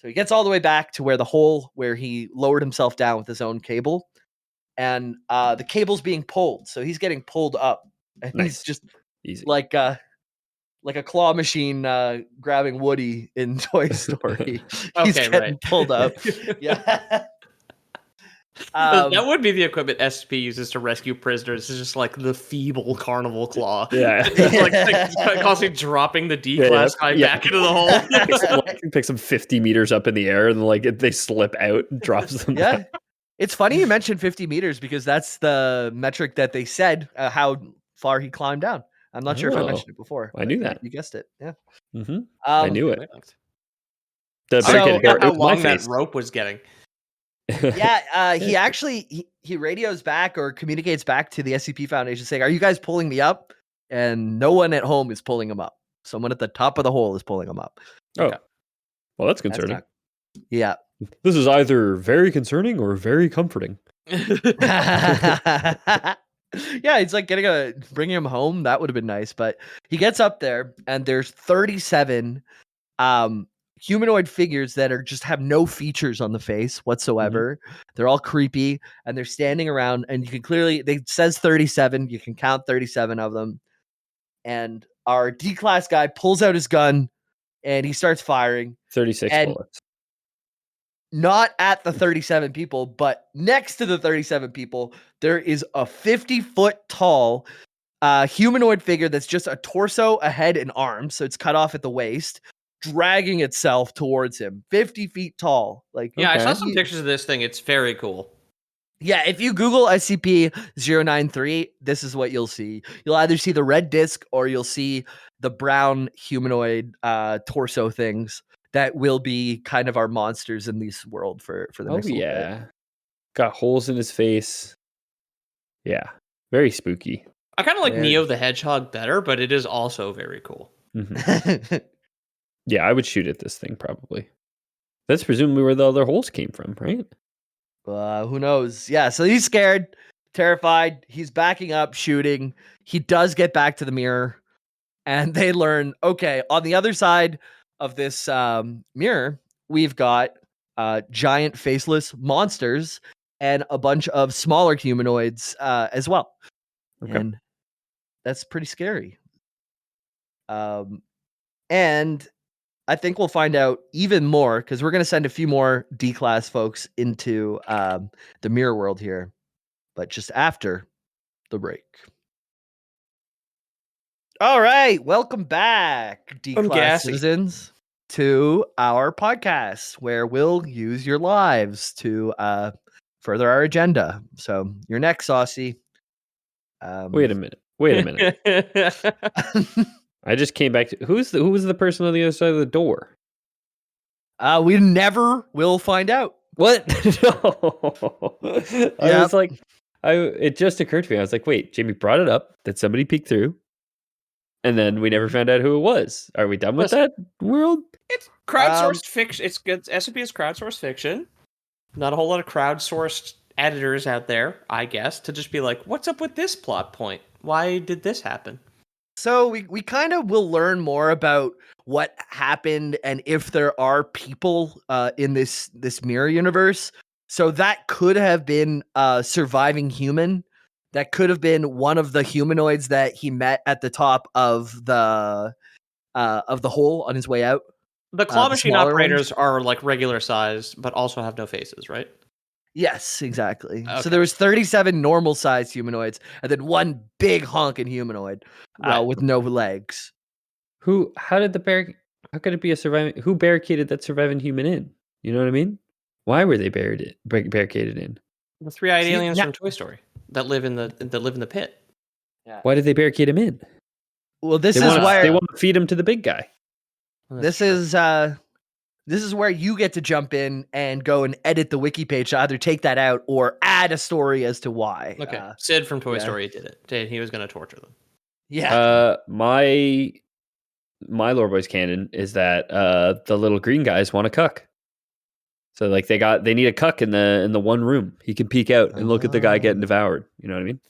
So he gets all the way back to where the hole where he lowered himself down with his own cable. And the cable's being pulled. So he's getting pulled up. And Nice. he's just Easy. like a claw machine grabbing Woody in Toy Story. He's getting pulled up. Yeah. That would be the equipment SCP uses to rescue prisoners. It's just like the feeble carnival claw. Yeah. It's like constantly dropping the D-class guy back into the hole. Picks them 50 meters up in the air and like they slip out and drops them down. It's funny you mentioned 50 meters because that's the metric that they said how far he climbed down. I'm not sure if I mentioned it before. I knew that. You guessed it. Yeah. Mm-hmm. I knew it. How long that rope was getting. Yeah, he actually he radios back or communicates back to the SCP Foundation saying, "Are you guys pulling me up?" And no one at home is pulling him up. Someone at the top of the hole is pulling him up. Oh, well, that's concerning. Yeah, this is either very concerning or very comforting. Yeah, it's like bringing him home. That would have been nice, but he gets up there and there's 37 humanoid figures that are just have no features on the face whatsoever. They're all creepy and they're standing around and you can clearly, it says 37. You can count 37 of them. And our D-class guy pulls out his gun and he starts firing. 36 bullets. Not at the 37 people, but next to the 37 people, there is a 50-foot tall humanoid figure that's just a torso, a head, and arms. So it's cut off at the waist, dragging itself towards him. 50 feet tall. Like, yeah, okay. I saw some pictures of this thing. It's very cool. Yeah, if you Google SCP-093, this is what you'll see. You'll either see the red disc or you'll see the brown humanoid torso things that will be kind of our monsters in this world for the next little bit. Got holes in his face. Yeah, very spooky. I kind of like Neo the Hedgehog better, but it is also very cool. Mm-hmm. Yeah, I would shoot at this thing probably. That's presumably where the other holes came from, right? Who knows? Yeah, so he's scared, terrified. He's backing up, shooting. He does get back to the mirror, and they learn, okay, on the other side of this mirror, we've got giant faceless monsters and a bunch of smaller humanoids as well. Okay. And that's pretty scary. And I think we'll find out even more because we're going to send a few more D-class folks into the mirror world here, but just after the break. All right, welcome back, D-class citizens, to our podcast where we'll use your lives to further our agenda. So you're next, Saucy. Wait a minute. I just came back to who was the person on the other side of the door? We never will find out. What? No. I was like, it just occurred to me. I was like, wait, Jamie brought it up that somebody peeked through, and then we never found out who it was. Are we done with that world? It's crowdsourced fiction. It's good. SCP is crowdsourced fiction. Not a whole lot of crowdsourced editors out there, I guess, to just be like, what's up with this plot point? Why did this happen? So we kind of will learn more about what happened and if there are people in this mirror universe. So that could have been a surviving human. That could have been one of the humanoids that he met at the top of the hole on his way out. The claw the machine smaller operators ones? are like regular size, but also have no faces, right? Yes, exactly. So Okay. there was 37 normal sized humanoids, and then one big honking humanoid Right. with no legs. How did the bear? How could it be a surviving? Who barricaded that surviving human in? You know what I mean? Why were they barricaded in? The three-eyed See, aliens now- from Toy Story that live in the pit. Why did they barricade him in? Well, this They is want where to feed him to the big guy. Well, that's this true. is where you get to jump in and go and edit the wiki page to either take that out or add a story as to why. Okay. Sid from Toy yeah. Story did it. He was going to torture them. Yeah. My lore boys canon is that the little green guys want a cuck. So like they need a cuck in the one room. He can peek out and look at the guy getting devoured. You know what I mean?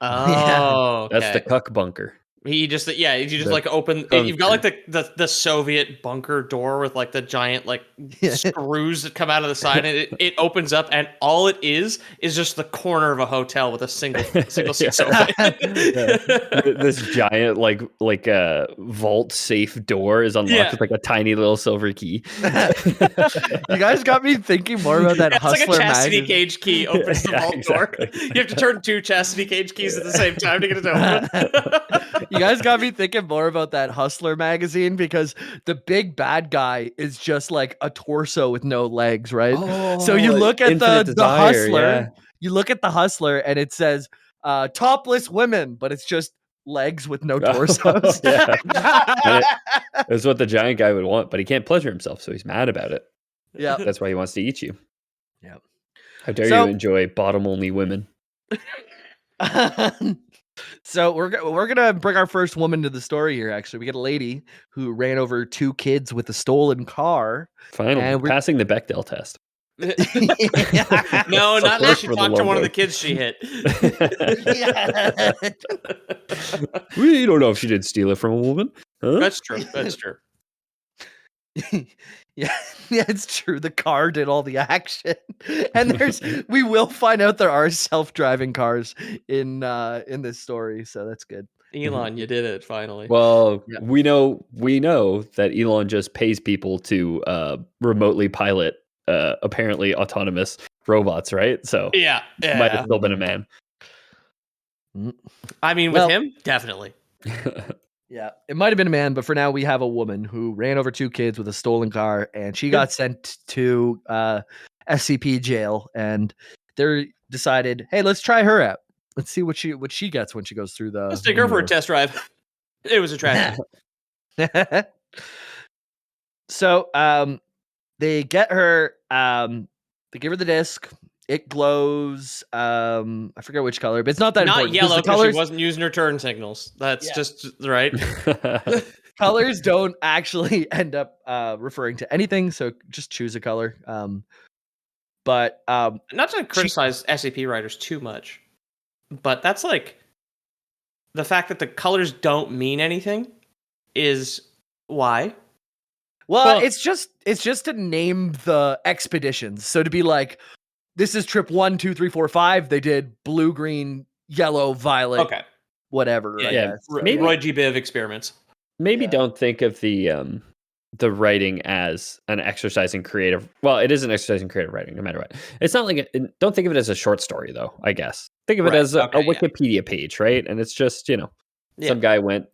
Oh, okay. That's the cuck bunker. You just The like open. You've got like the Soviet bunker door with like the giant like screws that come out of the side, and it opens up, and all it is just the corner of a hotel with a single seat sofa. This giant like vault safe door is unlocked with like a tiny little silver key. You guys got me thinking more about that It's Hustler like a chastity magazine. cage key opens the vault door. You have to turn 2 chastity cage keys at the same time to get it to open. You guys got me thinking more about that Hustler magazine because the big bad guy is just like a torso with no legs, right? So you look at the Hustler, you look at the Hustler and it says topless women, but it's just legs with no torsos. That's what the giant guy would want, but he can't pleasure himself, so he's mad about it. Yeah. That's why he wants to eat you. Yeah. How dare you enjoy bottom only women? So we're gonna bring our first woman to the story here. Actually, we get a lady who ran over 2 kids with a stolen car. Finally, and passing the Bechdel test. No, not unless she talked to one of the kids she hit. We don't know if she did steal it from a woman. Huh? That's true. That's true. Yeah, it's true. The car did all the action, and we will find out there are self-driving cars in this story, so that's good. Elon, you did it finally. Well, we know that Elon just pays people to remotely pilot apparently autonomous robots, right? So yeah, might have still been a man. I mean, with him, definitely. Yeah, it might have been a man, but for now we have a woman who ran over 2 kids with a stolen car, and she got sent to SCP jail, and they decided, hey, let's try her out. Let's see what she gets when she goes through the. Let's take her for a test drive. It was a tragedy. So they get her. They give her the disc. It glows. I forget which color, but it's not that important. Not yellow the because colors she wasn't using her turn signals. That's just right. colors don't actually end up referring to anything, so just choose a color. But not to criticize SCP writers too much, but that's like the fact that the colors don't mean anything is why. Well, it's just to name the expeditions. So to be like, this is trip 1, 2, 3, 4, 5. They did blue, green, yellow, violet. Okay. Whatever. Yeah. Maybe Roy G. Biv experiments. Maybe don't think of the writing as an exercise in creative. Well, it is an exercise in creative writing, no matter what. It's not like don't think of it as a short story, though. I guess think of it as a Wikipedia page, right? And it's just some guy went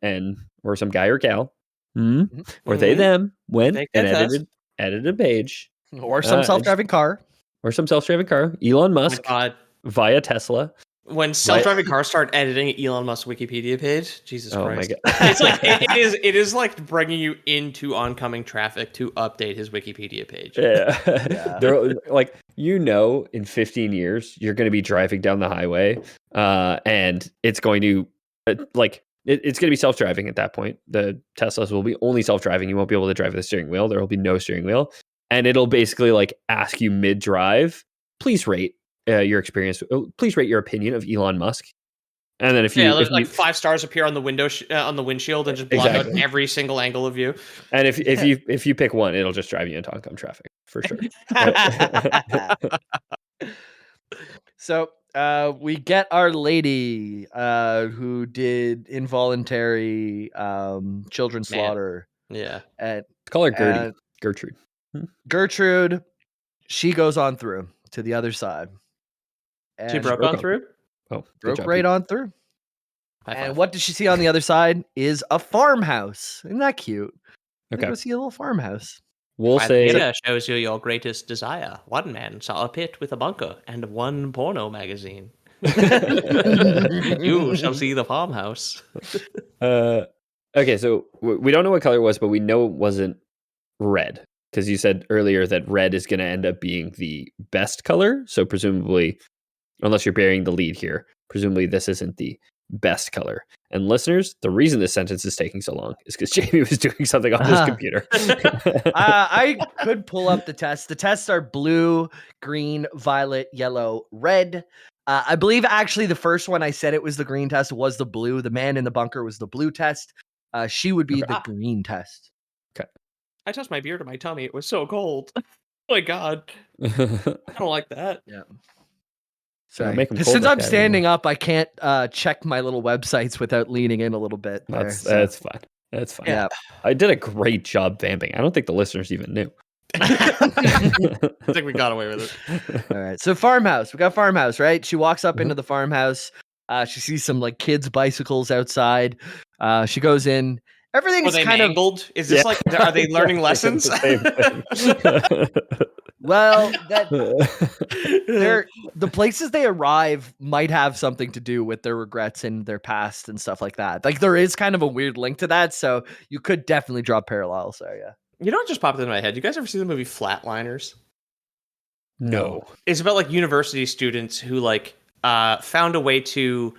or some guy or gal, or they them went and edited a page, or some self-driving car. Or some self-driving car. Elon Musk via Tesla. When self-driving cars start editing Elon Musk's Wikipedia page, Jesus Christ! My God. It's like it is like bringing you into oncoming traffic to update his Wikipedia page. Yeah. They're like, in 15 years you're going to be driving down the highway, and it's going to it's going to be self-driving at that point. The Teslas will be only self-driving. You won't be able to drive the steering wheel. There will be no steering wheel. And it'll basically like ask you mid-drive, please rate your experience. Please rate your opinion of Elon Musk. And then if 5 stars appear on the window on the windshield and just block out every single angle of view. And if you pick one, it'll just drive you into oncoming traffic for sure. So we get our lady who did involuntary children slaughter. Yeah. And call her Gertie. Gertrude. Gertrude, she goes on through to the other side. She And broke broke on on. through. Oh, good broke job, right Pete. on through. High And five. what does she see on the other side is a farmhouse. Isn't that cute? They Okay. go see a little farmhouse. We'll My say theater shows you your greatest desire. One man saw a pit with a bunker and one porno magazine. You shall see the farmhouse. okay, so we don't know what color it was, but we know it wasn't red because you said earlier that red is going to end up being the best color. So presumably, unless you're burying the lead here, presumably this isn't the best color. And listeners, the reason this sentence is taking so long is because Jamie was doing something on his computer. I could pull up the tests. The tests are blue, green, violet, yellow, red. I believe actually the first one I said it was the green test was the blue. The man in the bunker was the blue test. She would be the green test. I touched my beard to my tummy. It was so cold. Oh my god. I don't like that. Yeah. Don't Sorry. make 'em cold Since like I'm that standing up, I can't check my little websites without leaning in a little bit. There, That's fine. That's fine. Yeah. I did a great job vamping. I don't think the listeners even knew. I think we got away with it. All right. So farmhouse. We got farmhouse, right? She walks up into the farmhouse. She sees some like kids' bicycles outside. She goes in. Everything Are is they kind of mangled? Is this like, are they learning lessons? well, that the places they arrive might have something to do with their regrets in their past and stuff like that. Like there is kind of a weird link to that, so you could definitely draw parallels there. Yeah. You know what just popped into my head? You guys ever see the movie Flatliners? No. It's about like university students who like found a way to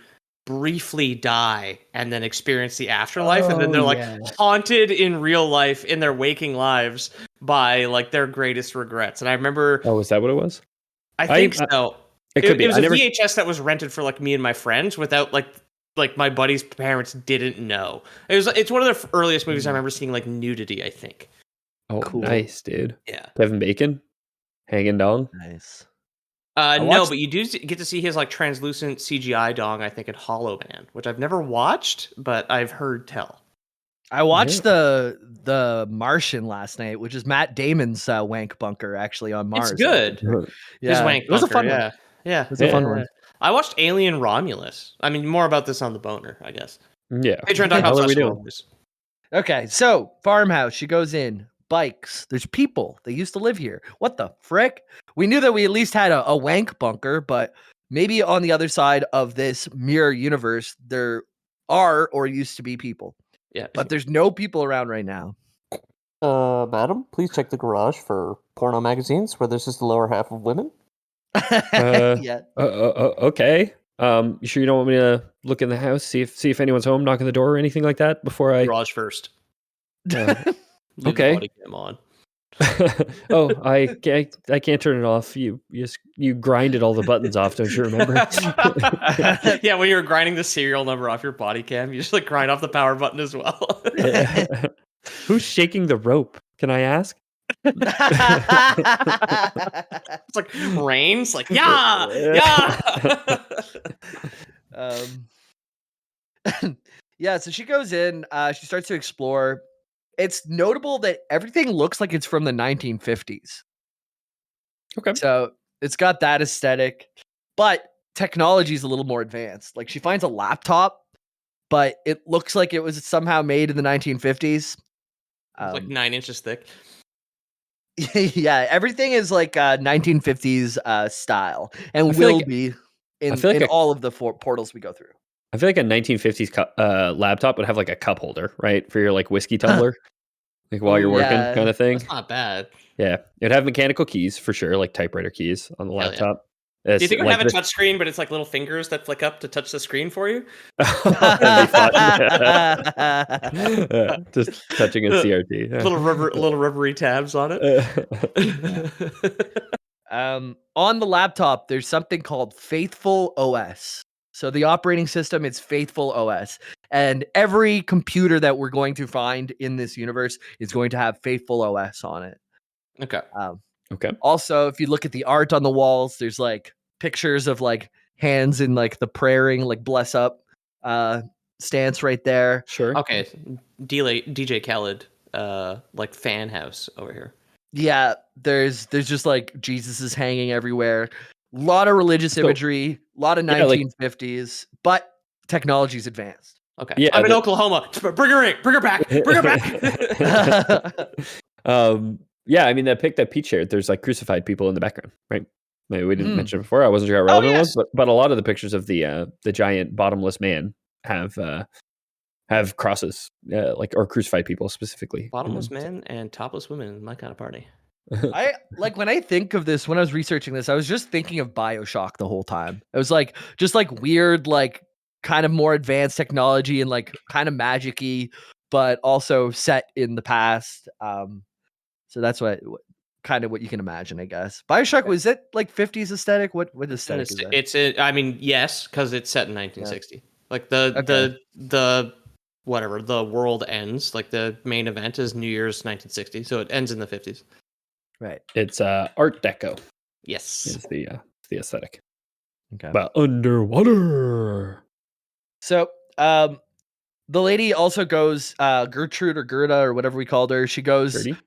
briefly die and then experience the afterlife, and then they're like haunted in real life in their waking lives by like their greatest regrets. And I remember, Oh, is that what it was? I think so. It could be. It was I a never. VHS that was rented for like me and my friends without like my buddy's parents didn't know. It's one of the earliest movies I remember seeing like nudity, I think. Oh, Cool. nice, dude. Yeah. Kevin Bacon, hanging dong. Nice. No, but you do get to see his like translucent CGI dong, I think, in Hollow Man, which I've never watched, but I've heard tell. I watched the Martian last night, which is Matt Damon's wank bunker actually on Mars. It's good. Yeah, His wank it was a fun bunker, one. Yeah, It was a fun one. I watched Alien Romulus. I mean, more about this on the Boner, I guess. Yeah. Patreon.com. How are we doing? Okay, so farmhouse. She goes in. Bikes. There's people. They used to live here. What the frick? We knew that we at least had a wank bunker, but maybe on the other side of this mirror universe, there are or used to be people. Yeah. But there's no people around right now. Madam, please check the garage for porno magazines where this is the lower half of women. Yeah. Okay. You sure you don't want me to look in the house, see if anyone's home, knock on the door or anything like that before I? Garage first. Okay. The body cam on. Oh, I can't turn it off. You grinded all the buttons off, don't you remember? Yeah, when you were grinding the serial number off your body cam, you just like grind off the power button as well. Who's shaking the rope? Can I ask? It's like rain. It's like yeah. Yeah, so she goes in, she starts to explore. It's notable that everything looks like it's from the 1950s. Okay. So it's got that aesthetic, but technology is a little more advanced. Like she finds a laptop, but it looks like it was somehow made in the 1950s. It's like 9 inches thick. Yeah, everything is like 1950s style and will be in all of the portals we go through. I feel like a 1950s laptop would have like a cup holder, right, for your like whiskey tumbler, like while you're working, kind of thing. That's not bad. Yeah, it'd have mechanical keys for sure, like typewriter keys on the laptop. Do you think it would have a touch screen, but it's like little fingers that flick up to touch the screen for you? That'd be fun. Just touching a CRT. Little rubbery tabs on it. On the laptop, there's something called Faithful OS. So the operating system is Faithful OS. And every computer that we're going to find in this universe is going to have Faithful OS on it. Okay. Okay. Also, if you look at the art on the walls, there's like pictures of like hands in like the praying, like bless up stance right there. Sure. Okay. DJ Khaled like fan house over here. Yeah, there's just like Jesus is hanging everywhere. A lot of religious imagery, a lot of 1950s, but technology's advanced. Okay. Yeah, I'm in Oklahoma. Bring her in. Bring her back. Bring her back. Yeah, I mean that pic that Pete shared, there's like crucified people in the background, right? Maybe we didn't Mhm. mention it before. I wasn't sure how relevant it was, yes. but a lot of the pictures of the giant bottomless man have crosses, like or crucified people specifically. in Bottomless them. men and topless women, my kind of party. I like when I think of this, when I was researching this, I was just thinking of BioShock the whole time. It was like just like weird, like kind of more advanced technology and like kind of magic-y, but also set in the past. So that's what kind of what you can imagine, I guess. BioShock, was it like 50s aesthetic? What aesthetic is that? I mean, yes, because it's set in 1960. Like Okay. the whatever, the world ends. Like the main event is New Year's 1960, so it ends in the 50s. Right. It's Art Deco Yes. is the aesthetic, Okay. but underwater. So, the lady also goes, Gertrude or Gerda or whatever we called her. She goes, Gertie?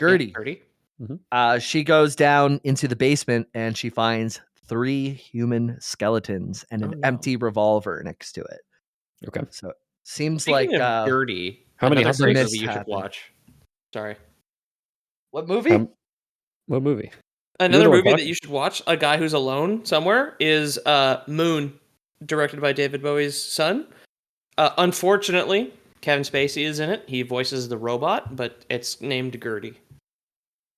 Gertie. Gertie. She goes down into the basement and she finds 3 human skeletons and an empty revolver next to it. Okay. So seems Speaking like of Gertie, How many another hustlers? great The movie you mist should happened. watch. Sorry. What movie? What movie? Another the one movie that talking. you should watch, a guy who's alone somewhere, is Moon, directed by David Bowie's son. Unfortunately, Kevin Spacey is in it. He voices the robot, but it's named Gertie.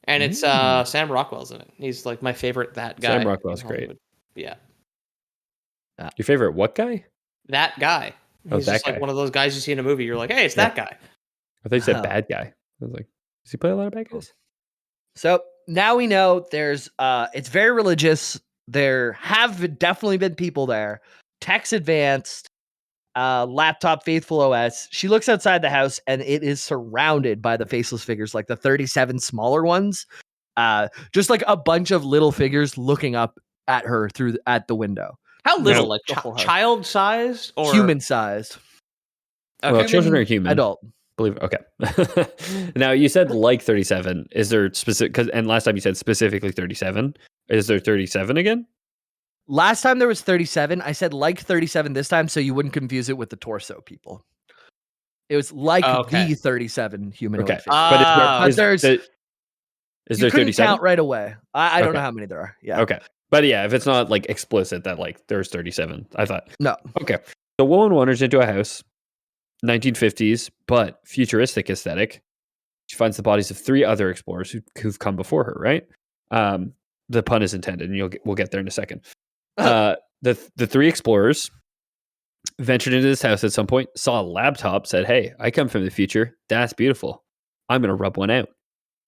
And it's Sam Rockwell's in it. He's like my favorite that guy. Sam Rockwell's in great. Hollywood. Yeah. Your favorite what guy? That guy. Oh, He's that just guy. like one of those guys you see in a movie. You're like, hey, it's that guy. I thought you said Oh. bad guy. I was like, does he play a lot of bad guys? So now we know there's it's very religious. There have definitely been people there. Tech's advanced, laptop faithful OS. She looks outside the house and it is surrounded by the faceless figures, like the 37 smaller ones. Just like a bunch of little figures looking up at her at the window. How little? No, Like the whole house. child sized or Human sized. Okay. Well, children are human. Adult. Believe it. Okay. Now you said like 37. Is there specific? And last time you said specifically 37. Is there 37 again? Last time there was 37. I said like 37 this time, so you wouldn't confuse it with the torso people. It was like the 37 humanoid Okay. figures. Ah, Is there you 37? couldn't count right away. I don't Okay. know how many there are. Yeah. Okay. But yeah, if it's not like explicit that like there's 37, I thought. No. Okay. The woman wanders into a house, 1950s, but futuristic aesthetic. She finds the bodies of 3 other explorers who've come before her, right? The pun is intended, and we'll get there in a second. The 3 explorers ventured into this house at some point, saw a laptop, said, "Hey, I come from the future. That's beautiful. I'm going to rub one out."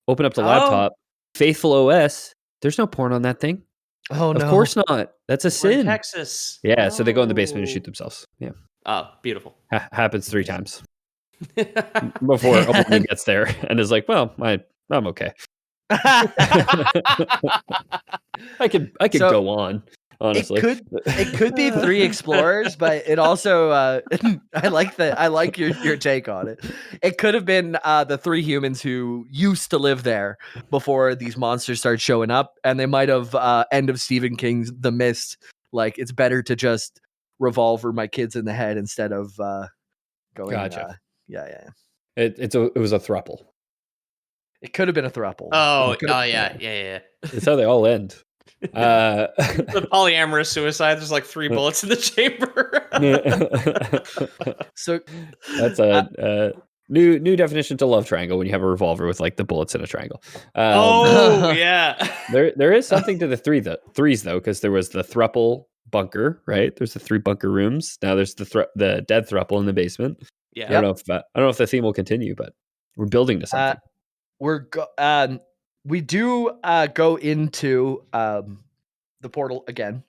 Open up the laptop. Faithful OS. There's no porn on that thing. Oh, no. Of course not. That's a we're in sin. Texas. Yeah, so they go in the basement and shoot themselves. Yeah. Oh, beautiful. Happens 3 times before a woman gets there and is like, "Well, I'm okay. I could So, go on, honestly." It could be 3 explorers, but it also I like your take on it. It could have been the 3 humans who used to live there before these monsters started showing up, and they might have end of Stephen King's The Mist. Like, it's better to just revolver my kids in the head instead of going. Gotcha. Yeah. It was a throuple. It could have been a throuple. Yeah. It's how they all end. The polyamorous suicide. There's like 3 bullets in the chamber. So that's a new definition to love triangle when you have a revolver with like the bullets in a triangle. Yeah. There is something to the threes though, because there was the thruple bunker, right? There's the 3 bunker rooms. Now there's the dead thruple in the basement. Yeah. I don't know if the theme will continue, but we're building to something. We do go into the portal again.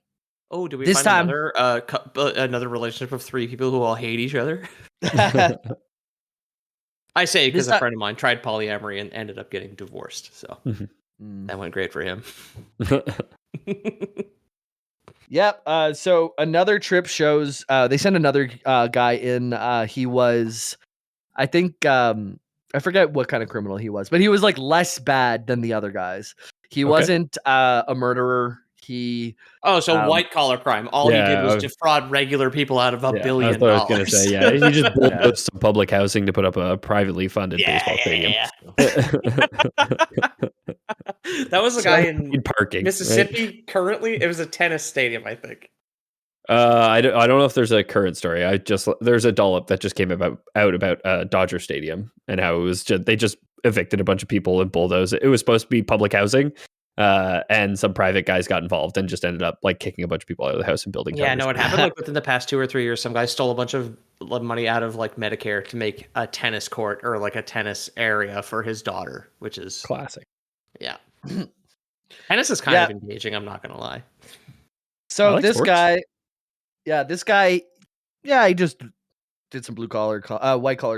Oh, do we This find time- another relationship of 3 people who all hate each other? I say because a friend of mine tried polyamory and ended up getting divorced. So that went great for him. Yep. So another trip shows they send another guy in. He was, I think, I forget what kind of criminal he was, but he was like less bad than the other guys. He wasn't a murderer. He so white collar crime. All he did was defraud regular people out of $1 billion. That's what I was going to say. Yeah, he just Yeah. bulldozed some public housing to put up a privately funded baseball stadium. That was a guy in parking, Mississippi. right? Currently, it was a tennis stadium, I think. I don't know if there's a current story. There's a dollop that just came about Dodger Stadium and how it was they just evicted a bunch of people and bulldozed it. It was supposed to be public housing, and some private guys got involved and just ended up like kicking a bunch of people out of the house and building. Yeah, no, it happened like within the past 2 or 3 years. Some guy stole a bunch of money out of like Medicare to make a tennis court or like a tennis area for his daughter, which is classic. Yeah, tennis is kind of engaging. I'm not gonna lie. So this guy, he just did some white collar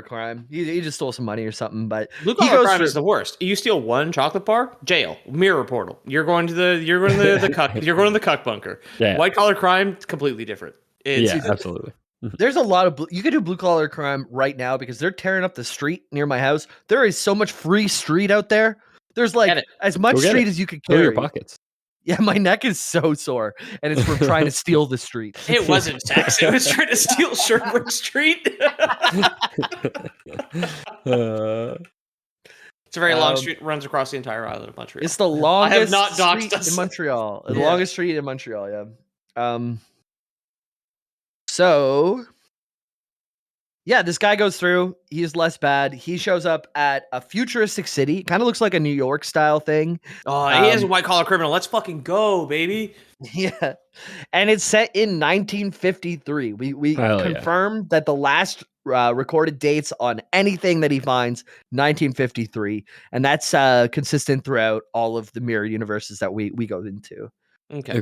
crime. He just stole some money or something. But blue collar crime is the worst. You steal one chocolate bar, jail, mirror portal. You're going to the cuck. You're going to the cuck bunker. Yeah. White collar crime, completely different. Absolutely. There's a lot of you could do blue collar crime right now because they're tearing up the street near my house. There is so much free street out there. There's like as much street as you could carry. Fill your pockets. Yeah, my neck is so sore, and it's from trying to steal the street. It wasn't sex. It was trying to steal Sherbrooke Street. It's a very long street. Runs across the entire island of Montreal. It's the longest I have not doxed street us. in Montreal. The longest street in Montreal, yeah. So... yeah, this guy goes through. He's less bad. He shows up at a futuristic city. Kind of looks like a New York style thing. Oh, he is a white collar criminal. Let's fucking go, baby. Yeah. And it's set in 1953. We confirmed that the last recorded dates on anything that he finds, 1953. And that's consistent throughout all of the mirror universes that we go into. Okay.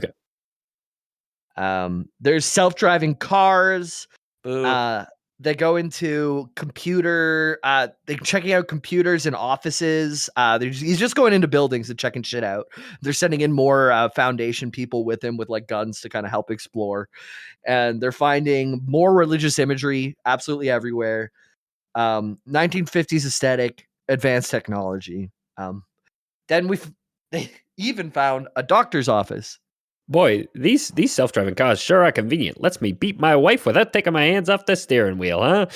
There's self-driving cars. Boo. They go into they're checking out computers in offices. He's just going into buildings and checking shit out. They're sending in more Foundation people with him with like guns to kind of help explore. And they're finding more religious imagery absolutely everywhere. 1950s aesthetic, advanced technology. Then they even found a doctor's office. Boy, these self-driving cars sure are convenient. Lets me beat my wife without taking my hands off the steering wheel, huh?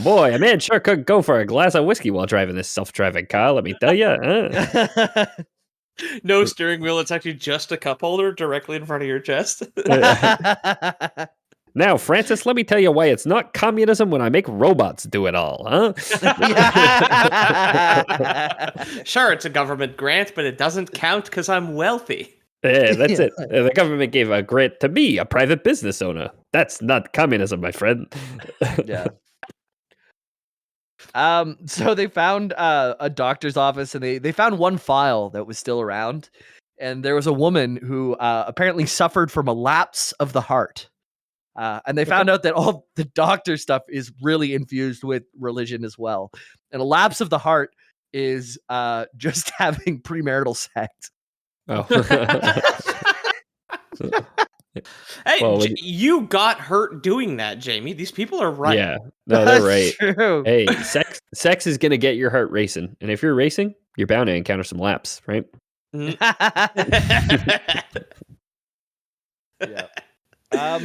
Boy, a man sure could go for a glass of whiskey while driving this self-driving car, let me tell you. No steering wheel. It's actually just a cup holder directly in front of your chest. Now, Francis, let me tell you why it's not communism when I make robots do it all, huh? Sure, it's a government grant, but it doesn't count because I'm wealthy. Yeah, that's it. The government gave a grant to me, a private business owner. That's not communism, my friend. Yeah. So they found a doctor's office, and they found one file that was still around, and there was a woman who apparently suffered from a lapse of the heart. And they found out that all the doctor stuff is really infused with religion as well. And a lapse of the heart is just having premarital sex. Oh. Hey, well, you got hurt doing that, Jamie. These people are right. Yeah, no, they're right. True. Hey, sex is going to get your heart racing. And if you're racing, you're bound to encounter some laps, right? Yeah.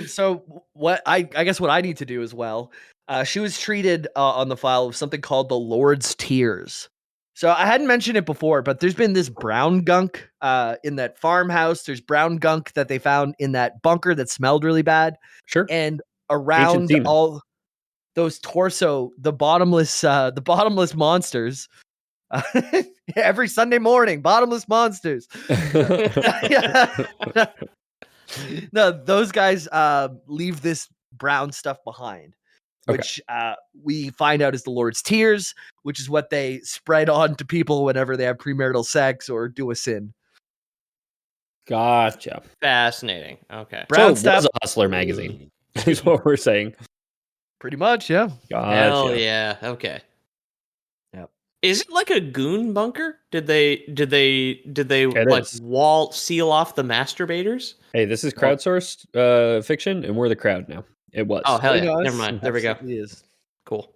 So what I guess what I need to do as well, she was treated on the file of something called the Lord's Tears. So I hadn't mentioned it before, but there's been this brown gunk in that farmhouse. There's brown gunk that they found in that bunker that smelled really bad. Sure. And around all those the bottomless monsters. Every Sunday morning, bottomless monsters. No, those guys leave this brown stuff behind, which we find out is the Lord's Tears, which is what they spread on to people whenever they have premarital sex or do a sin. Gotcha. Fascinating. Okay. Brown stuff. It was a Hustler magazine. Is what we're saying. Pretty much, yeah. Gotcha. Hell yeah. Okay. Is it like a goon bunker? Did they like wall seal off the masturbators? Hey, this is crowdsourced fiction, and we're the crowd now. It was. Oh hell yeah! Never mind. There we go. Cool.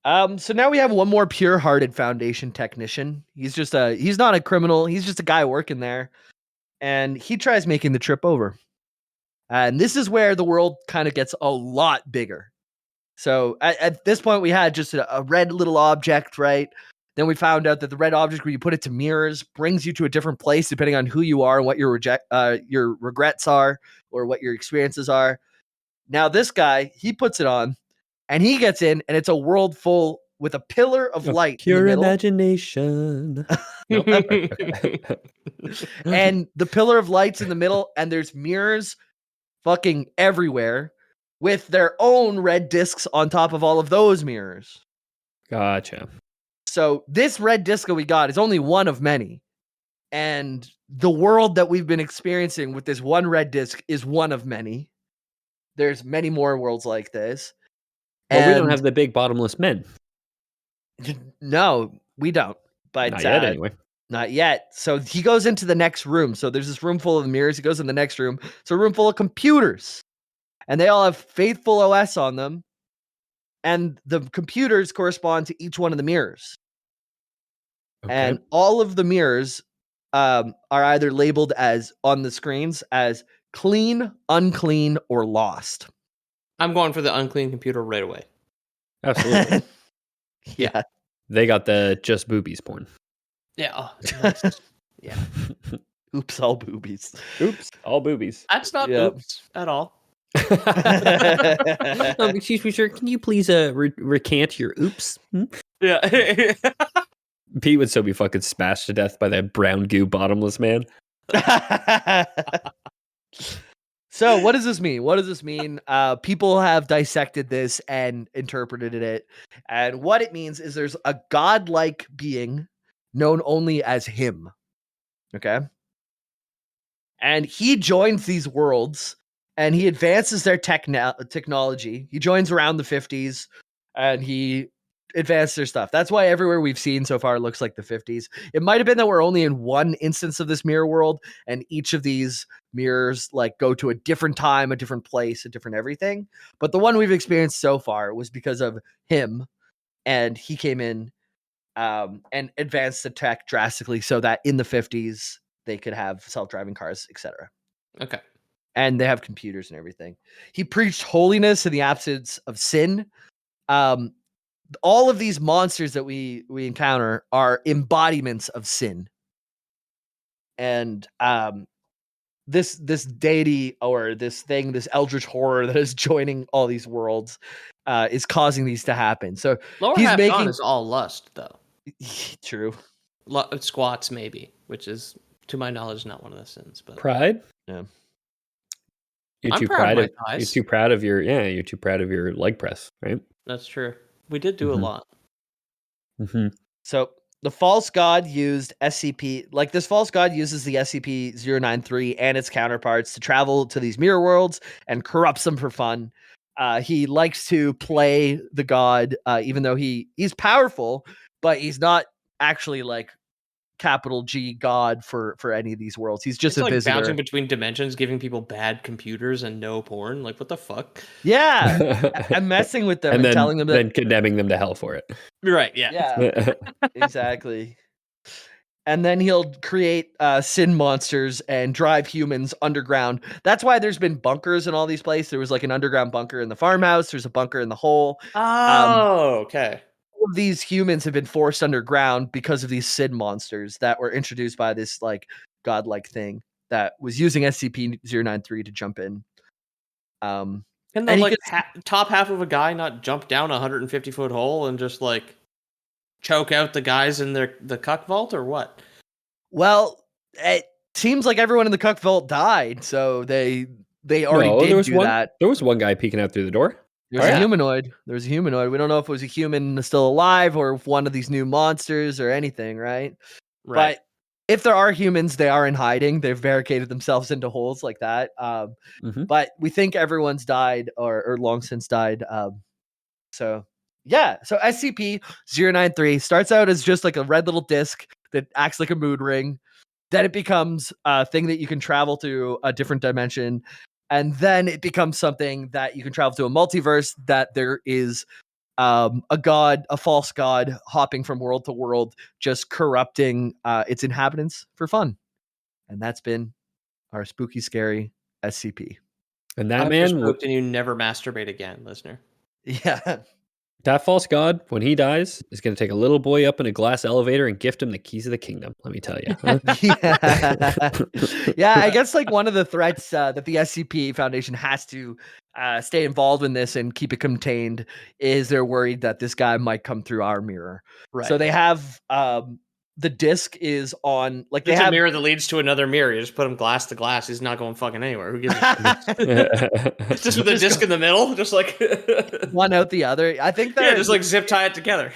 So now we have one more pure-hearted Foundation technician. He's not a criminal. He's just a guy working there, and he tries making the trip over. And this is where the world kind of gets a lot bigger. So at this point, we had just a red little object, right? Then we found out that the red object, when you put it to mirrors, brings you to a different place depending on who you are and what your regrets are or what your experiences are. Now this guy, he puts it on, and he gets in, and it's a world full with a pillar of light in the Pure middle. imagination. And the pillar of light's in the middle, and there's mirrors fucking everywhere with their own red discs on top of all of those mirrors. Gotcha. So this red disc that we got is only one of many. And the world that we've been experiencing with this one red disc is one of many. There's many more worlds like this. Well, we don't have the big bottomless men. No, we don't. But Not yet, anyway. Not yet. So he goes into the next room. So there's this room full of mirrors. He goes in the next room. It's a room full of computers. And they all have Faithful OS on them. And the computers correspond to each one of the mirrors. Okay. And all of the mirrors are either labeled as on the screens as clean, unclean, or lost. I'm going for the unclean computer right away. Absolutely. Yeah. They got the just boobies porn. Yeah. Oh, nice. Yeah. Oops, all boobies. Oops, all boobies. That's not Yep. oops at all. Excuse me, sir. Can you please recant your oops? Yeah. Pete would so be fucking smashed to death by that brown goo bottomless man. So what does this mean? What does this mean? People have dissected this and interpreted it. And what it means is there's a godlike being known only as him. Okay. And he joins these worlds and he advances their technology. He joins around the 50s and he advanced their stuff. That's why everywhere we've seen so far looks like the 50s. It might have been that we're only in one instance of this mirror world, and each of these mirrors like go to a different time, a different place, a different everything. But the one we've experienced so far was because of him, and he came in and advanced the tech drastically so that in the 50s they could have self-driving cars, etc. Okay. And they have computers and everything. He preached holiness in the absence of sin. All of these monsters that we encounter are embodiments of sin. And this deity or this thing, this eldritch horror that is joining all these worlds is causing these to happen. So Lower he's half making on is all lust, though. True. Squats, maybe, which is, to my knowledge, not one of the sins. But Pride? Yeah. You're I'm too proud proud of of my you're thighs. too proud of you're too proud of your leg press, right? That's true. We did do a Mhm. lot. Mm-hmm. So the false god used SCP, like this false god uses the SCP-093 and its counterparts to travel to these mirror worlds and corrupts them for fun. He likes to play the god, even though he's powerful, but he's not actually like capital G god for any of these worlds. He's just It's a like visitor. bouncing between dimensions, giving people bad computers and no porn. Like, what the fuck? Yeah, I'm messing with them and then telling them that. then condemning them to hell for it. Right, yeah. Yeah, exactly. And then he'll create sin monsters and drive humans underground. That's why there's been bunkers in all these places. There was like an underground bunker in the farmhouse. There's a bunker in the hole. Oh, okay. All of these humans have been forced underground because of these sin monsters that were introduced by this like godlike thing that was using SCP-093 to jump in. Can And the he like gets- top half of a guy not jump down a 150-foot hole and just like choke out the guys in the cuck vault, or what? Well, it seems like everyone in the Cuck Vault died, so they already did do that. There was one guy peeking out through the door. There's Oh, a yeah. humanoid. There's a humanoid. We don't know if it was a human still alive or if one of these new monsters or anything, right? Right. But if there are humans, they are in hiding. They've barricaded themselves into holes like that. Mhm. But we think everyone's died or long since died. So yeah. So SCP-093 starts out as just like a red little disc that acts like a mood ring. Then it becomes a thing that you can travel to a different dimension. And then it becomes something that you can travel to a multiverse, that there is a false god hopping from world to world, just corrupting its inhabitants for fun. And that's been our spooky, scary SCP. And I that hope you're man, spooked and you never masturbate again, listener. Yeah. that false god, when he dies, is going to take a little boy up in a glass elevator and gift him the keys of the kingdom. Let me tell you. Huh? Yeah, I guess like one of the threats that the SCP Foundation has to stay involved in this and keep it contained is they're worried that this guy might come through our mirror. Right. So they have the disc is on, like, they It's a have mirror that leads to another mirror. You just put him glass to glass. He's not going fucking anywhere. Who gives a just with a disc in the middle, just like one out the other. I think that just like zip tie it together.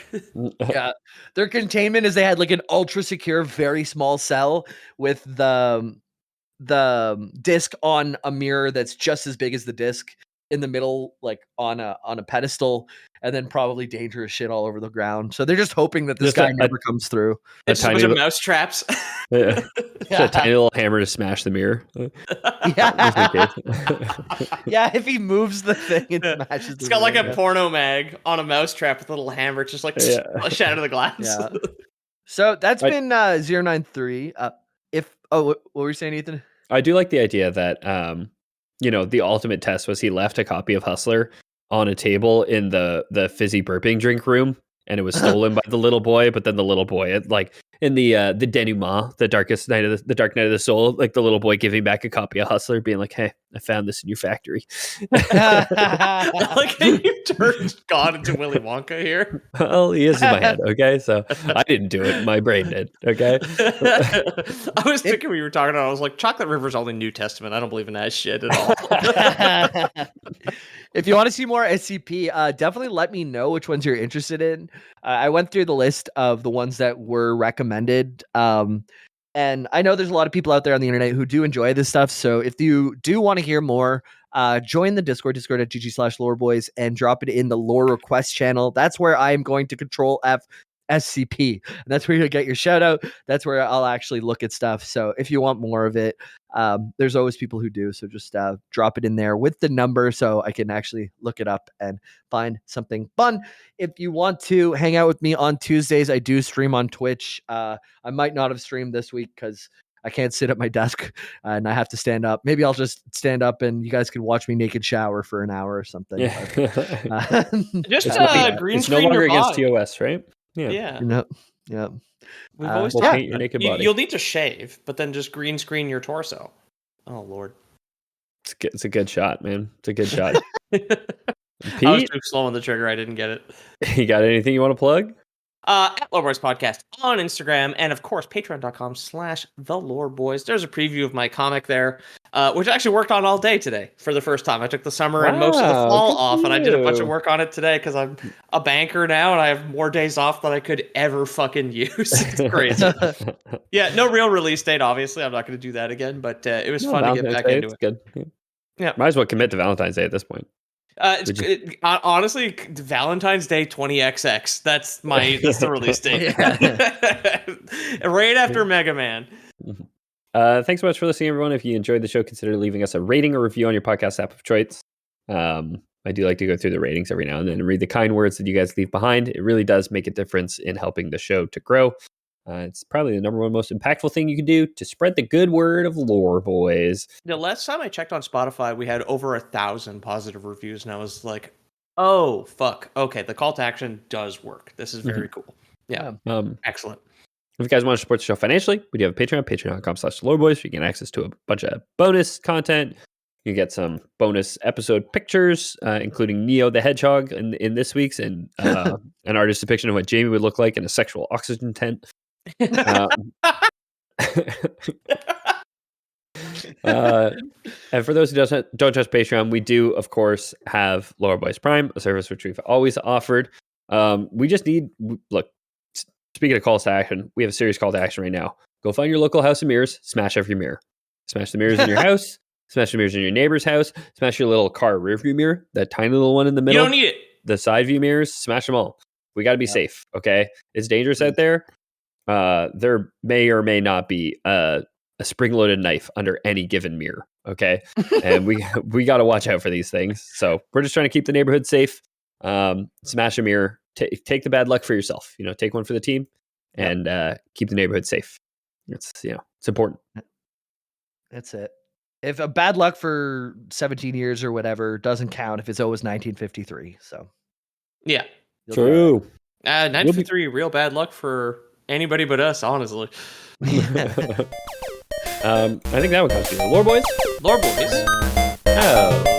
Yeah, their containment is they had like an ultra secure, very small cell with the disc on a mirror that's just as big as the disc in the middle, like on a pedestal, and then probably dangerous shit all over the ground. So they're just hoping that this Just guy never comes through. It's a bunch of mouse traps. Yeah. Just a tiny little hammer to smash the mirror. Yeah. Yeah, if he moves the thing, it smashes. It's got like a porno mag on a mouse trap with a little hammer, just like shatter the glass. Yeah. So that's been 093. What were you saying, Ethan? I do like the idea that the ultimate test was he left a copy of Hustler on a table in the fizzy burping drink room, and it was stolen by the little boy. But then the little boy, like in the denouement, the dark night of the soul, like the little boy giving back a copy of Hustler, being like, "Hey, I found this in your factory." Like you turned God into Willy Wonka here. Well, he is in my head. Okay, so I didn't do it; my brain did. Okay. I was thinking when you were talking about it, I was like, Chocolate River's only New Testament. I don't believe in that shit at all. If you want to see more SCP, definitely let me know which ones you're interested in. I went through the list of the ones that were recommended. And I know there's a lot of people out there on the internet who do enjoy this stuff. So if you do want to hear more, join the discord.gg/loreboys, and drop it in the lore request channel. That's where I'm going to control F SCP. And that's where you'll get your shout out. That's where I'll actually look at stuff. So if you want more of it, there's always people who do. So just drop it in there with the number so I can actually look it up and find something fun. If you want to hang out with me on Tuesdays, I do stream on Twitch. I might not have streamed this week because I can't sit at my desk and I have to stand up. Maybe I'll just stand up and you guys can watch me naked shower for an hour or something. Yeah. Just green it's screen no longer your against body. TOS, right? Yeah. Yeah. We've always we'll paint your naked body. You'll need to shave, but then just green screen your torso. Oh Lord, it's a good shot, man. It's a good shot. I was too slow on the trigger. I didn't get it. You got anything you want to plug? At Lore Boys Podcast on Instagram, and of course patreon.com/The Lore Boys. There's a preview of my comic there, which I actually worked on all day today for the first time. I took the summer and most of the fall off, and I did a bunch of work on it today because I'm a banker now and I have more days off than I could ever fucking use. It's crazy. Yeah, no real release date, obviously. I'm not going to do that again, but it was fun to get back into it. Good. Yeah. Might as well commit to Valentine's Day at this point. Honestly, Valentine's Day 20XX. That's the release date. Right after Mega Man. Thanks so much for listening, everyone. If you enjoyed the show, consider leaving us a rating or review on your podcast app of choice. I do like to go through the ratings every now and then and read the kind words that you guys leave behind. It really does make a difference in helping the show to grow. It's probably the number one most impactful thing you can do to spread the good word of Lore Boys. The last time I checked on Spotify, we had over 1,000 positive reviews, and I was like, oh, fuck. Okay, the call to action does work. This is very cool. Yeah. Excellent. If you guys want to support the show financially, we do have a Patreon, patreon.com/loreboys. You get access to a bunch of bonus content. You get some bonus episode pictures, including Neo the Hedgehog in this week's, and an artist's depiction of what Jamie would look like in a sexual oxygen tent. And for those who don't trust Patreon, we do, of course, have Lore Boys Prime, a service which we've always offered. We just need, look, speaking of calls to action, we have a serious call to action right now. Go find your local house of mirrors, smash every mirror. Smash the mirrors in your house, smash the mirrors in your neighbor's house, smash your little car rear view mirror, that tiny little one in the middle. You don't need it. The side view mirrors, smash them all. We got to be safe, okay? It's dangerous out there. There may or may not be a spring-loaded knife under any given mirror, Okay, and we got to watch out for these things. So we're just trying to keep the neighborhood safe. Smash a mirror. Take the bad luck for yourself. Take one for the team, and keep the neighborhood safe. It's important. That's it. If a bad luck for 17 years or whatever doesn't count if it's always 1953. So Yeah. True. 1953, real bad luck for anybody but us, honestly. I think that one comes to you. Lore boys? Lore boys. Oh.